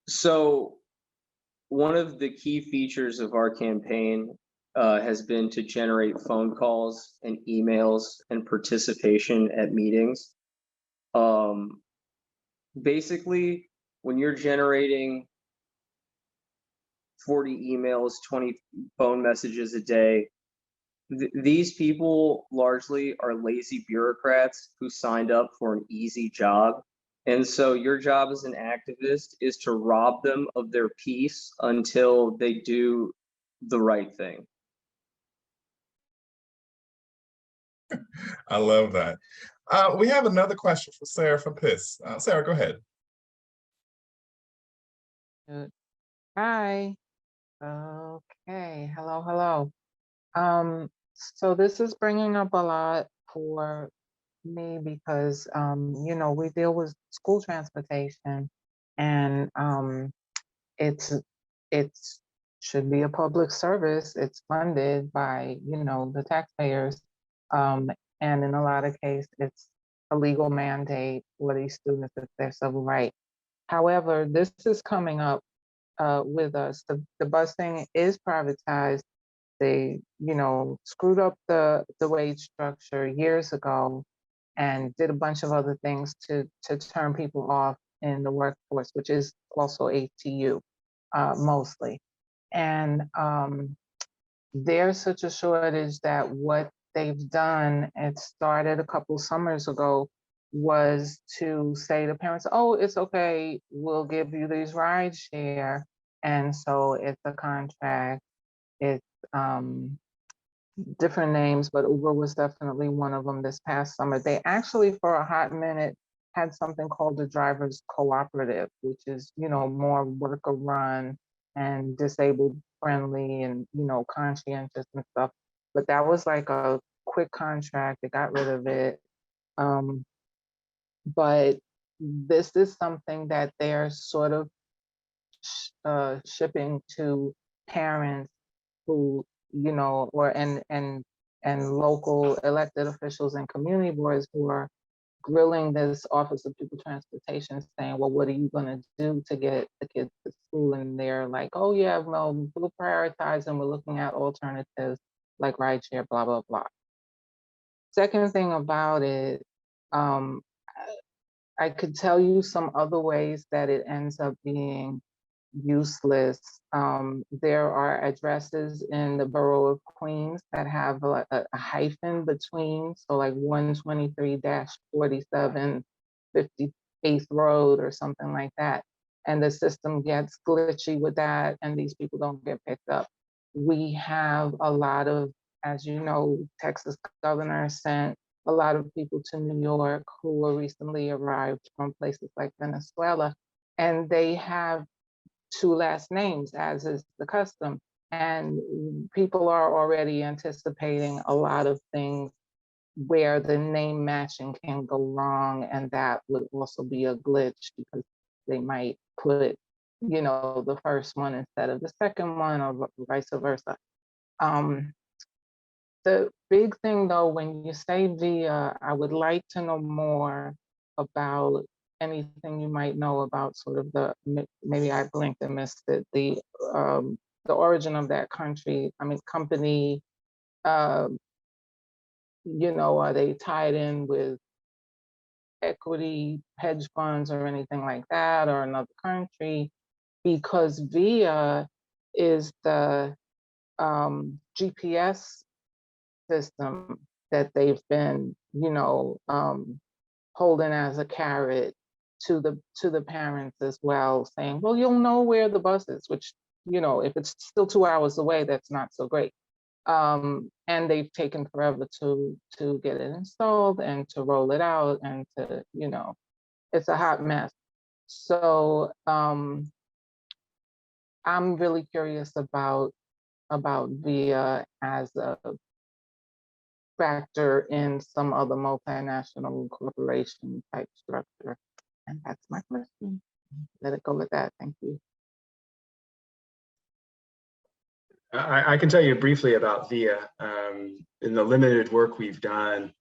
So one of the key features of our campaign has been to generate phone calls and emails and participation at meetings. Basically, when you're generating 40 emails, 20 phone messages a day, these people largely are lazy bureaucrats who signed up for an easy job. And so your job as an activist is to rob them of their peace until they do the right thing. I love that. We have another question for Sarah from PIS. Sarah, go ahead. Hi. Okay. Hello. So this is bringing up a lot for me because, we deal with school transportation and it's should be a public service. It's funded by, the taxpayers. And in a lot of cases, it's a legal mandate for these students. It's their civil right. However, this is coming up with us. The busing is privatized. They, screwed up the wage structure years ago and did a bunch of other things to turn people off in the workforce, which is also ATU mostly. And there's such a shortage that what they've done, it started a couple summers ago, was to say to parents, oh, it's okay, we'll give you these ride share. And so it's a contract, it's different names, but Uber was definitely one of them this past summer. They actually, for a hot minute, had something called the Drivers Cooperative, which is, more worker run and disabled friendly and, conscientious and stuff. But that was like a quick contract. They got rid of it. But this is something that they're sort of shipping to parents who, or and local elected officials and community boards who are grilling this Office of People Transportation, saying, well, what are you going to do to get the kids to school? And they're like, oh yeah, well, we'll prioritize and we're looking at alternatives like rideshare, blah, blah, blah. Second thing about it, I could tell you some other ways that it ends up being useless. There are addresses in the borough of Queens that have a hyphen between, so like 123-47 58th Road or something like that. And the system gets glitchy with that and these people don't get picked up. We have a lot of, as you know, Texas governor sent a lot of people to New York who were recently arrived from places like Venezuela, and they have two last names, as is the custom. And people are already anticipating a lot of things where the name matching can go wrong, and that would also be a glitch because they might put, you know, the first one instead of the second one, or vice versa. The big thing though, when you say via, I would like to know more about anything you might know about sort of the, maybe I blinked and missed it, the origin of that country, I mean, company, you know, are they tied in with equity, hedge funds, or anything like that, or another country? Because VIA is the GPS system that they've been, you know, holding as a carrot to the parents as well, saying, well, you'll know where the bus is, which, you know, if it's still 2 hours away, that's not so great. And they've taken forever to get it installed and to roll it out and to, you know, it's a hot mess. So I'm really curious about VIA as a factor in some other multinational corporation type structure. And that's my question. Let it go with that. Thank you. I can tell you briefly about VIA. In the limited work we've done,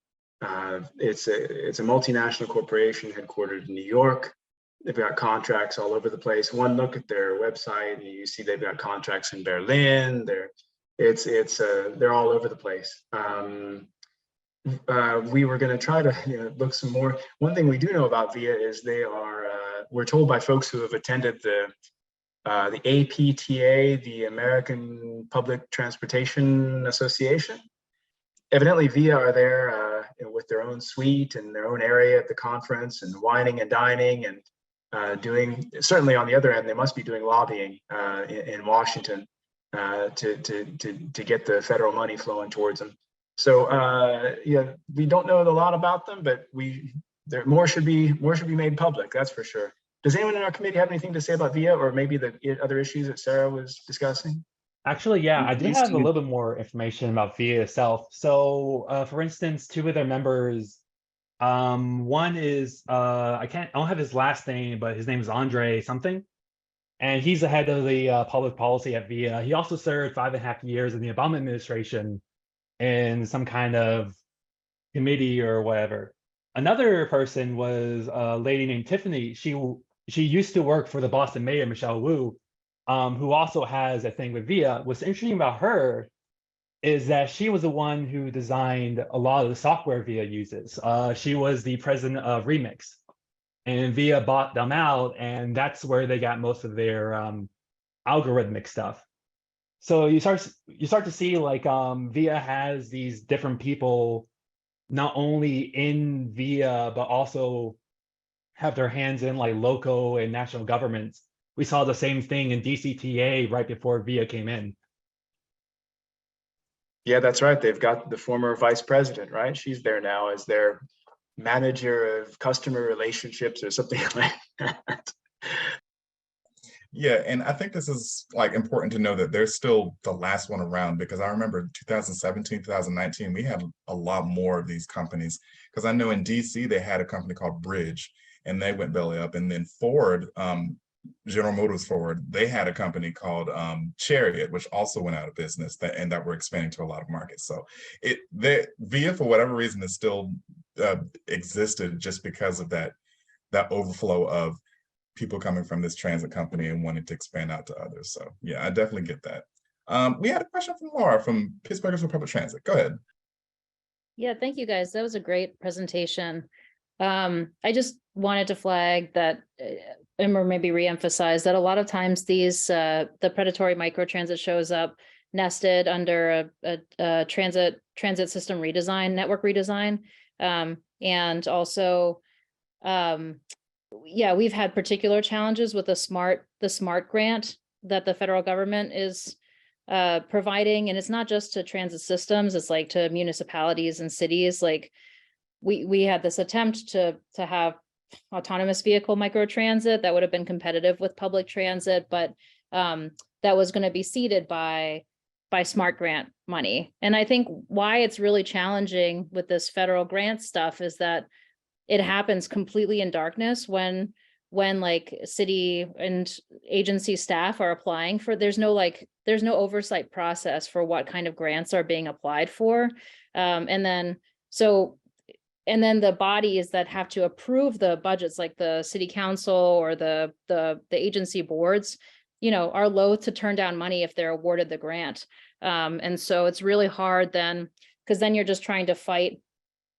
it's a multinational corporation headquartered in New York. They've got contracts all over the place. One look at their website, and you see they've got contracts in Berlin. They're all over the place. We were going to try to look some more. One thing we do know about VIA is they are. We're told by folks who have attended the APTA, the American Public Transportation Association. Evidently, VIA are there with their own suite and their own area at the conference, and whining and dining, and doing. Certainly, on the other end, they must be doing lobbying in Washington to get the federal money flowing towards them. So yeah, we don't know a lot about them, but more should be made public. That's for sure. Does anyone in our committee have anything to say about VIA, or maybe the other issues that Sarah was discussing? Actually, yeah, I did have a little bit more information about VIA itself. So, for instance, two of their members, one is I don't have his last name, but his name is Andre something, and he's the head of the public policy at VIA. He also served 5.5 years in the Obama administration in some kind of committee or whatever. Another person was a lady named Tiffany. She used to work for the Boston mayor, Michelle Wu, who also has a thing with VIA. What's interesting about her is that she was the one who designed a lot of the software VIA uses. She was the president of Remix, and VIA bought them out, and that's where they got most of their algorithmic stuff. So you start to see like VIA has these different people, not only in VIA, but also have their hands in like local and national governments. We saw the same thing in DCTA right before VIA came in. Yeah, that's right. They've got the former vice president, right? She's there now as their manager of customer relationships or something like that. Yeah, and I think this is like important to know that they're still the last one around, because I remember 2017, 2019, we had a lot more of these companies, because I know in DC they had a company called Bridge, and they went belly up. And then Ford, General Motors Ford, they had a company called Chariot, which also went out of business, that were expanding to a lot of markets. So VIA, for whatever reason, is still existed just because of that overflow of people coming from this transit company and wanting to expand out to others. So yeah, I definitely get that. We had a question from Laura from Pittsburghers for Public Transit. Go ahead. Yeah, thank you guys. That was a great presentation. I just wanted to flag that, or maybe reemphasize that a lot of times these the predatory microtransit shows up nested under a transit system redesign, network redesign, and also yeah, we've had particular challenges with the SMART grant that the federal government is providing, and it's not just to transit systems, it's like to municipalities and cities. Like we had this attempt to have autonomous vehicle microtransit that would have been competitive with public transit, but that was going to be seeded by smart grant money. And I think why it's really challenging with this federal grant stuff is that it happens completely in darkness when like city and agency staff are applying for, there's no oversight process for what kind of grants are being applied for. And then the bodies that have to approve the budgets, like the city council or the agency boards, are loath to turn down money if they're awarded the grant. And so it's really hard then, because then you're just trying to fight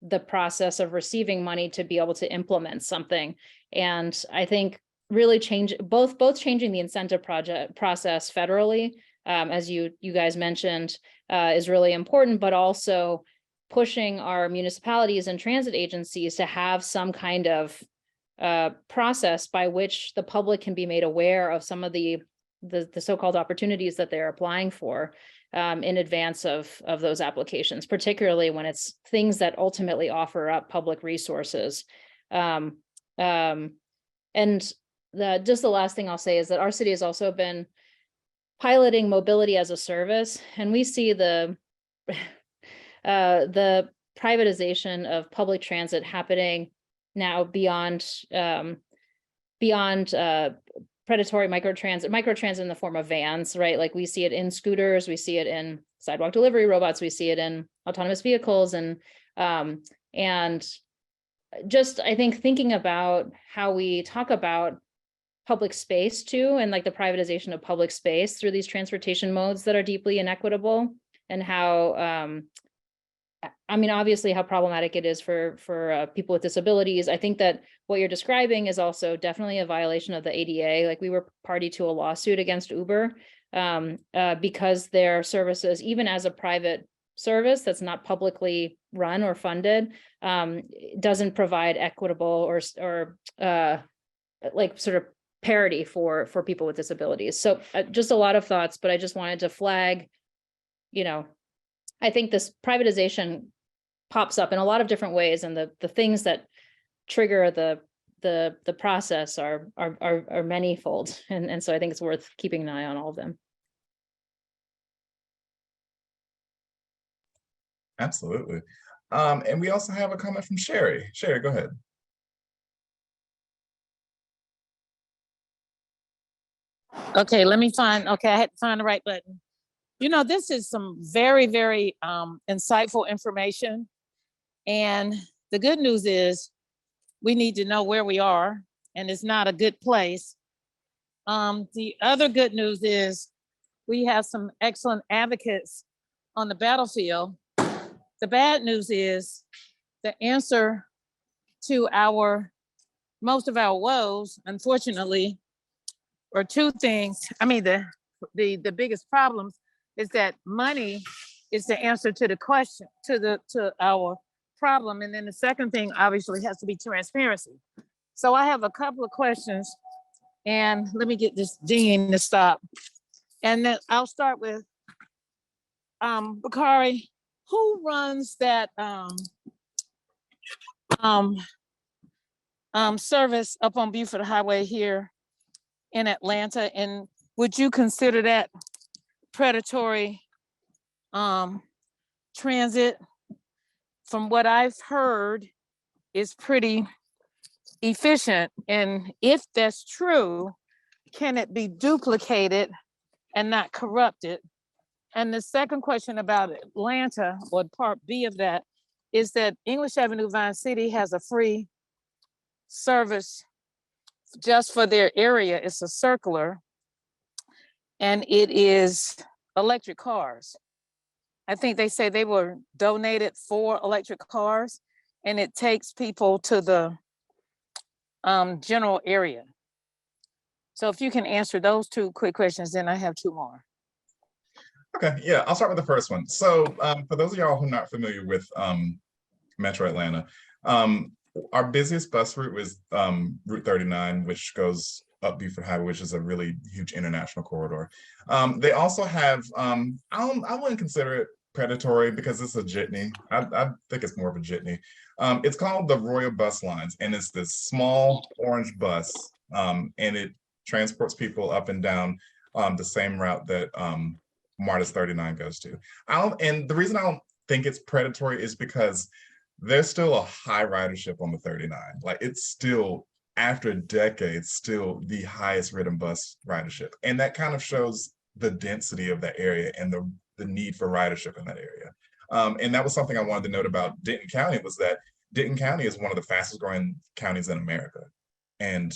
the process of receiving money to be able to implement something. And I think really both changing the incentive process federally, as you guys mentioned, is really important, but also pushing our municipalities and transit agencies to have some kind of process by which the public can be made aware of some of the so-called opportunities that they're applying for in advance of those applications, particularly when it's things that ultimately offer up public resources. And just the last thing I'll say is that our city has also been piloting mobility as a service, and we see the privatization of public transit happening now beyond predatory microtransit in the form of vans, right? Like we see it in scooters, we see it in sidewalk delivery robots, we see it in autonomous vehicles, and just I think thinking about how we talk about public space too, and like the privatization of public space through these transportation modes that are deeply inequitable, and how I mean, obviously how problematic it is for people with disabilities. I think that what you're describing is also definitely a violation of the ADA. Like we were party to a lawsuit against Uber because their services, even as a private service that's not publicly run or funded, doesn't provide equitable or like sort of parity for people with disabilities. So just a lot of thoughts, but I just wanted to flag, I think this privatization pops up in a lot of different ways, and the things that trigger the process are manyfold, and so I think it's worth keeping an eye on all of them. Absolutely. And we also have a comment from Sherry. Sherry, go ahead. Okay, let me find, okay, I had to find the right button. This is some very, very insightful information. And the good news is we need to know where we are, and it's not a good place. The other good news is we have some excellent advocates on the battlefield. The bad news is the answer to most of our woes, unfortunately, are two things. I mean, the biggest problems is that money is the answer to the question, to our problem. And then the second thing obviously has to be transparency. So I have a couple of questions, and let me get this dinging to stop. And then I'll start with Bakari. Who runs that service up on Buford Highway here in Atlanta? And would you consider that predatory transit? From what I've heard, is pretty efficient. And if that's true, can it be duplicated and not corrupted? And the second question about Atlanta, or part B of that, is that English Avenue Vine City has a free service just for their area. It's a circular, and it is electric cars. I think they say they were donated 4 electric cars, and it takes people to the general area. So if you can answer those 2 quick questions, then I have 2 more. Okay, yeah, I'll start with the first one. So for those of y'all who are not familiar with Metro Atlanta, our busiest bus route is Route 39, which goes up Buford Highway, which is a really huge international corridor. They also have, I wouldn't consider it predatory because it's a jitney. I think it's more of a jitney. It's called the Royal Bus Lines, and it's this small orange bus, and it transports people up and down the same route that MARTA's 39 goes to. And the reason I don't think it's predatory is because there's still a high ridership on the 39. Like it's still, after decades, still the highest ridden bus ridership. And that kind of shows the density of that area and the need for ridership in that area. And that was something I wanted to note about Denton County, was that Denton County is one of the fastest growing counties in America. And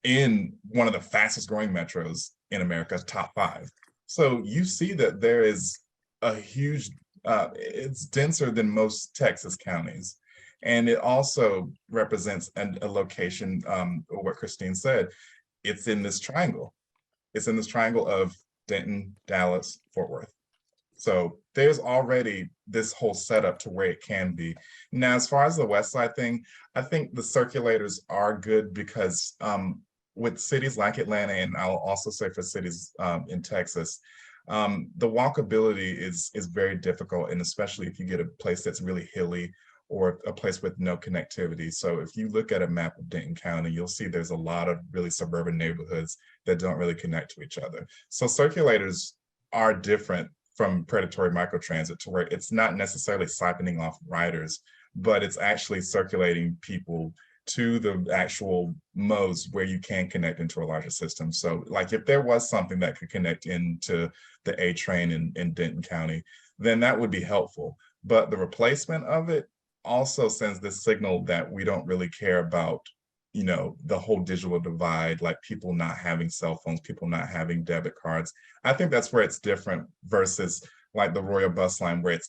in one of the fastest growing metros in America, top 5. So you see that there is a huge, it's denser than most Texas counties. And it also represents a location, what Christine said, it's in this triangle. It's in this triangle of Denton, Dallas, Fort Worth. So there's already this whole setup to where it can be. Now, as far as the West Side thing, I think the circulators are good because with cities like Atlanta, and I'll also say for cities in Texas, the walkability is very difficult, and especially if you get a place that's really hilly or a place with no connectivity. So if you look at a map of Denton County, you'll see there's a lot of really suburban neighborhoods that don't really connect to each other. So circulators are different from predatory microtransit, to where it's not necessarily siphoning off riders, but it's actually circulating people to the actual modes where you can connect into a larger system. So like if there was something that could connect into the A train in Denton County, then that would be helpful. But the replacement of it also sends this signal that we don't really care about, you know, the whole digital divide, like people not having cell phones, people not having debit cards. I think that's where it's different versus like the Royal Bus Line, where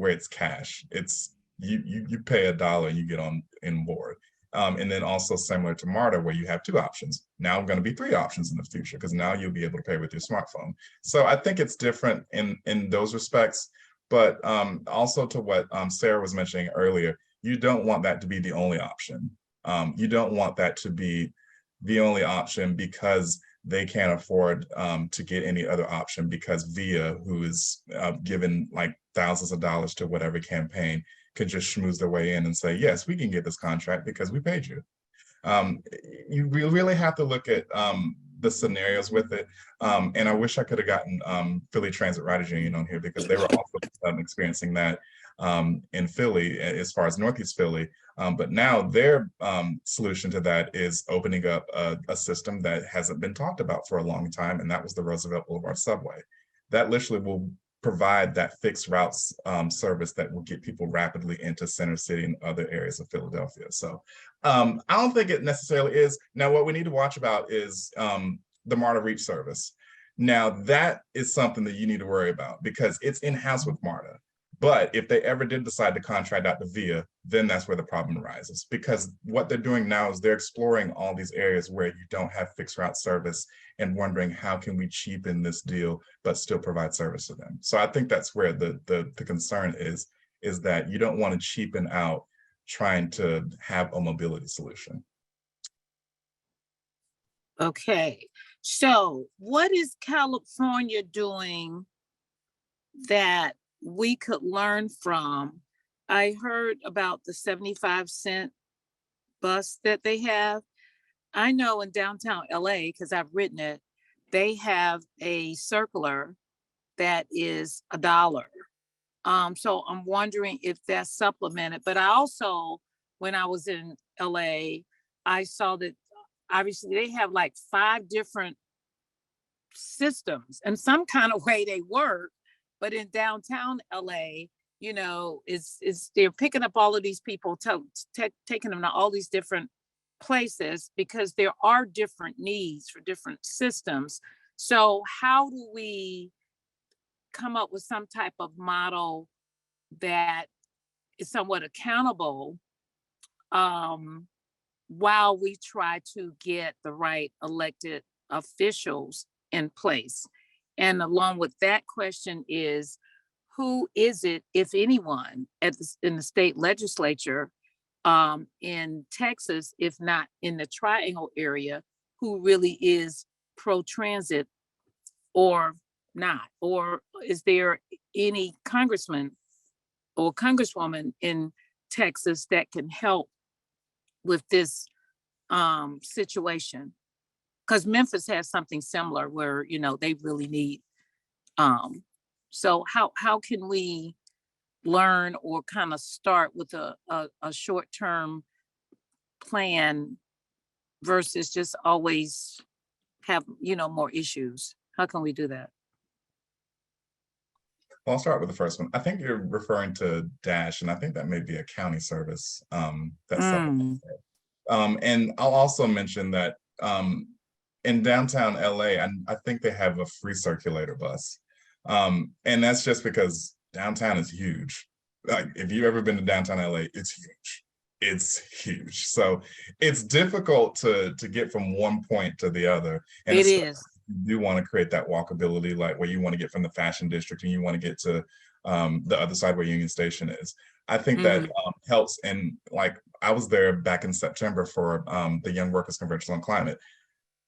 it's cash. It's you pay $1 and you get on board. And then also similar to MARTA, where you have 2 options. Now going to be 3 options in the future, because now you'll be able to pay with your smartphone. So I think it's different in those respects. But also to what Sarah was mentioning earlier, you don't want that to be the only option. You don't want that to be the only option because they can't afford to get any other option, because VIA, who is given like thousands of dollars to whatever campaign, could just schmooze their way in and say, yes, we can get this contract because we paid you. You really have to look at the scenarios with it. And I wish I could have gotten Philly Transit Riders Union on here, because they were also experiencing that in Philly, as far as Northeast Philly. But now their solution to that is opening up a system that hasn't been talked about for a long time, and that was the Roosevelt Boulevard subway. That literally will provide that fixed routes service that will get people rapidly into Center City and other areas of Philadelphia. So I don't think it necessarily is. Now, what we need to watch about is the MARTA Reach service. Now, that is something that you need to worry about, because it's in-house with MARTA. But if they ever did decide to contract out to VIA, then that's where the problem arises, because what they're doing now is they're exploring all these areas where you don't have fixed route service and wondering how can we cheapen this deal but still provide service to them. So I think that's where the concern is that you don't want to cheapen out trying to have a mobility solution. Okay, so what is California doing that we could learn from? I heard about the 75-cent bus that they have. I know in downtown LA, because I've written it, they have a circular that is $1. So I'm wondering if that's supplemented. But I also, when I was in LA, I saw that obviously they have like 5 different systems, and some kind of way they work. But in downtown LA, you know, they're picking up all of these people, taking them to all these different places, because there are different needs for different systems. So how do we come up with some type of model that is somewhat accountable while we try to get the right elected officials in place? And along with that question is, who is it, if anyone, in the state legislature in Texas, if not in the Triangle area, who really is pro-transit or not? Or is there any congressman or congresswoman in Texas that can help with this situation? Because Memphis has something similar where, you know, they really need. So how can we learn or kind of start with a short-term plan versus just always have, you know, more issues? How can we do that? Well, I'll start with the first one. I think you're referring to Dash, and I think that may be a county service. That's something. And I'll also mention that in downtown LA, I think they have a free circulator bus. And that's just because downtown is huge. Like, if you've ever been to downtown LA, it's huge. It's huge. So it's difficult to get from one point to the other. And It is. you want to create that walkability, like where you want to get from the fashion district and you want to get to the other side where Union Station is. I think that helps. And like, I was there back in September for the Young Workers Convention on Climate.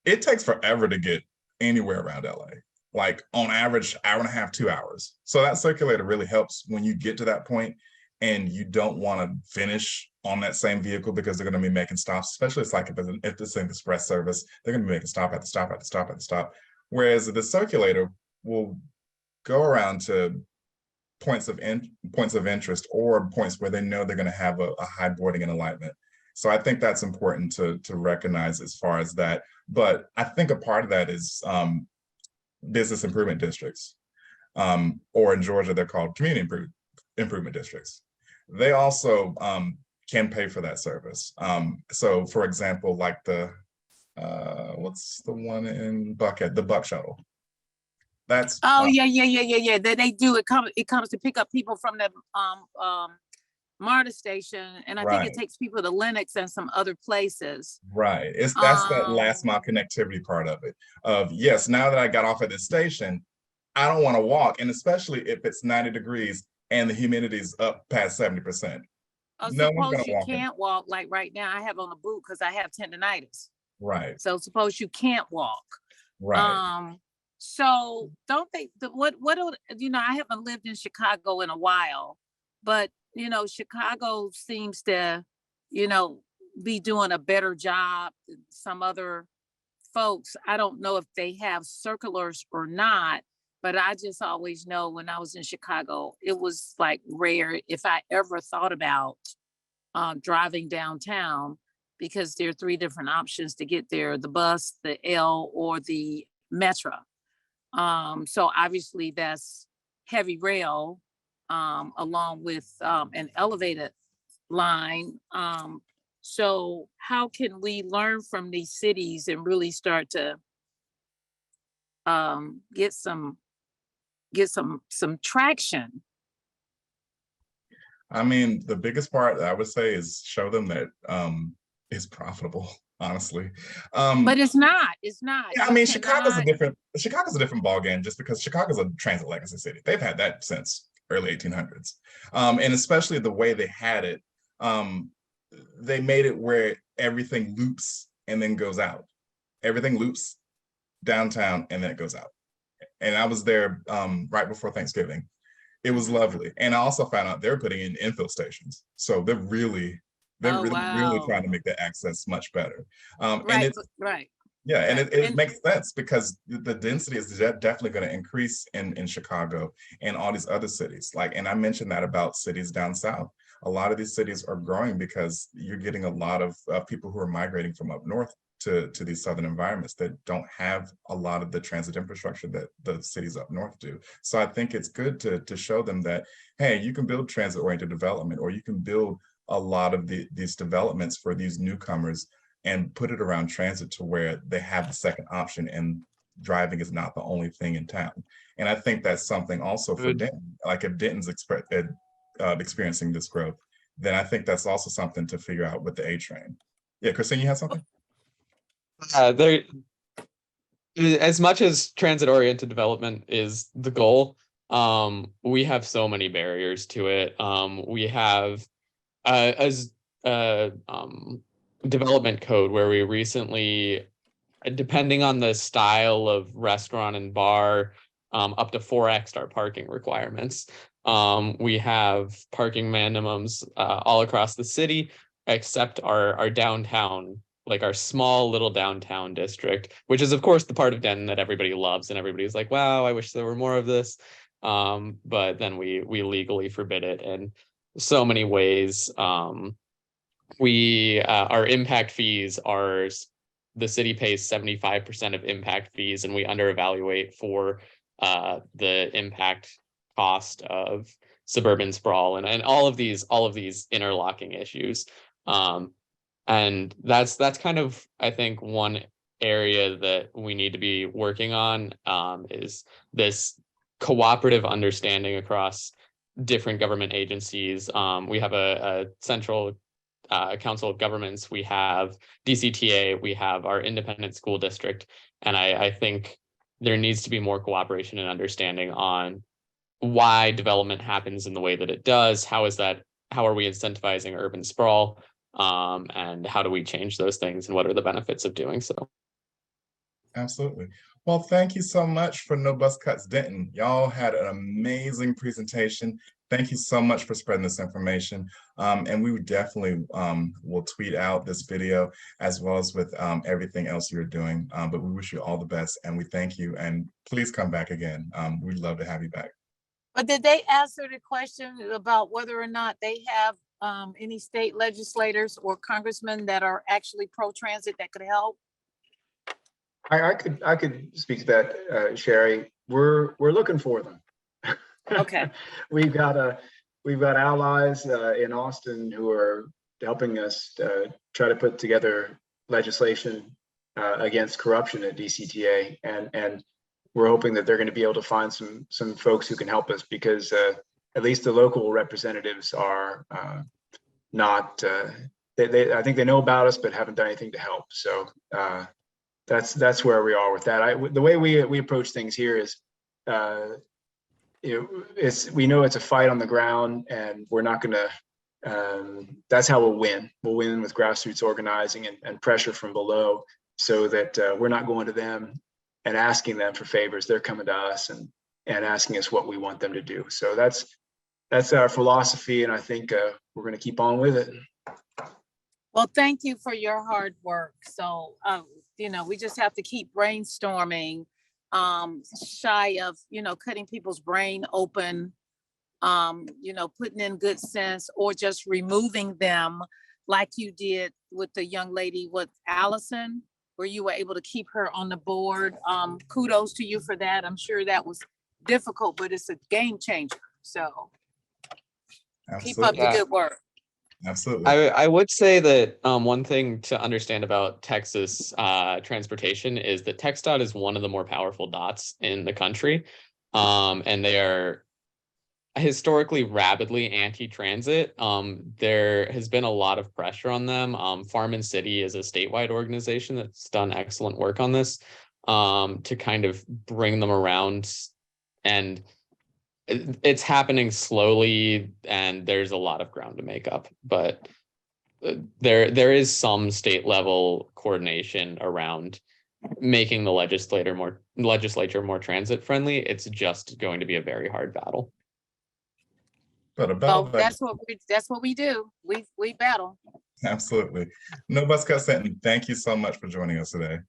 It takes forever to get anywhere around LA, like on average, hour and a half, 2 hours. So that circulator really helps when you get to that point and you don't want to finish on that same vehicle because they're going to be making stops, especially it's like if it's an express service, they're going to be making stop at the stop at the stop at the stop. Whereas the circulator will go around to points of interest or points where they know they're going to have a high boarding and alignment. So I think that's important to recognize as far as that. But I think a part of that is business improvement districts, or in Georgia, they're called community improvement districts. They also can pay for that service. So for example, like the, what's the one in Buckhead, the Buck Shuttle. That's yeah. They do. It comes to pick up people from the MARTA station, and I think it takes people to Lenox and some other places. Right. That's that last mile connectivity part of it. Of yes, now that I got off at this station, I don't want to walk, and especially if it's 90 degrees and the humidity's up past 70%. No one's Suppose gonna you walk can't walk, like right now, I have on a boot because I have tendonitis. Right. So suppose you can't walk. Right. So don't they, what, you know, I haven't lived in Chicago in a while, but you know, Chicago seems to, you know, be doing a better job than some other folks. I don't know if they have circulars or not, but I just always know when I was in Chicago, it was like rare if I ever thought about driving downtown, because there are 3 different options to get there: the bus, the L, or the Metro. So obviously that's heavy rail, along with an elevated line. So how can we learn from these cities and really start to get some traction? I mean, the biggest part I would say is show them that it's profitable, honestly. But it's not. Yeah, I mean, Chicago's a different ballgame, just because Chicago's a transit legacy city. They've had that since early 1800s. And especially the way they had it, they made it where everything loops and then goes out. Everything loops downtown and then it goes out. And I was there right before Thanksgiving. It was lovely. And I also found out they're putting in infill stations. So they're really trying to make that access much better. Yeah, and it makes sense because the density is definitely going to increase in Chicago and all these other cities. Like, and I mentioned that about cities down south. A lot of these cities are growing because you're getting a lot of people who are migrating from up north to these southern environments that don't have a lot of the transit infrastructure that the cities up north do. So I think it's good to show them that, hey, you can build transit-oriented development, or you can build a lot of these developments for these newcomers and put it around transit to where they have the second option and driving is not the only thing in town. And I think that's something also for Denton. Like, if Denton's experiencing this growth, then I think that's also something to figure out with the A train. Yeah, Christine, you have something? There, as much as transit-oriented development is the goal, we have so many barriers to it. We have development code where we recently, depending on the style of restaurant and bar, up to 4x our parking requirements. We have parking minimums all across the city, except our downtown, like our small little downtown district, which is of course the part of Denton that everybody loves, and everybody's like, wow, I wish there were more of this. But then we legally forbid it in so many ways. Our impact fees are, the city pays 75% of impact fees, and we under evaluate for the impact cost of suburban sprawl and all of these interlocking issues. And that's kind of, I think, one area that we need to be working on, is this cooperative understanding across different government agencies. We have a central Council of Governments, we have DCTA, we have our independent school district, and I think there needs to be more cooperation and understanding on why development happens in the way that it does. How are we incentivizing urban sprawl, and how do we change those things, and what are the benefits of doing so? Absolutely. Well, thank you so much for No Bus Cuts Denton. Y'all had an amazing presentation. Thank you so much for spreading this information. And we definitely will tweet out this video as well as with everything else you're doing. But we wish you all the best, and we thank you. And please come back again. We'd love to have you back. But did they answer the question about whether or not they have any state legislators or congressmen that are actually pro-transit that could help? I could speak to that, Sherry. We're looking for them. Okay. We've got allies in Austin who are helping us try to put together legislation against corruption at DCTA, and we're hoping that they're going to be able to find some folks who can help us, because at least the local representatives are not. I think they know about us, but haven't done anything to help. So that's where we are with that. The way we approach things here is, we know it's a fight on the ground, and we're not going to. That's how we'll win. We'll win with grassroots organizing and pressure from below, so that we're not going to them and asking them for favors. They're coming to us and asking us what we want them to do. So that's our philosophy, and I think we're going to keep on with it. Well, thank you for your hard work. So, we just have to keep brainstorming, shy of, cutting people's brain open, putting in good sense, or just removing them like you did with the young lady with Allison, where you were able to keep her on the board. Kudos to you for that. I'm sure that was difficult, but it's a game changer. So keep up the good work. Absolutely. I would say that one thing to understand about Texas transportation is that TxDOT is one of the more powerful dots in the country, and they are historically rabidly anti-transit. There has been a lot of pressure on them. Farm and City is a statewide organization that's done excellent work on this, to kind of bring them around, and it's happening slowly, and there's a lot of ground to make up, but there is some state level coordination around making the legislature more transit friendly. It's just going to be a very hard battle. But a battle that's what we do. We battle. Absolutely. No Bus Cuts Denton, thank you so much for joining us today.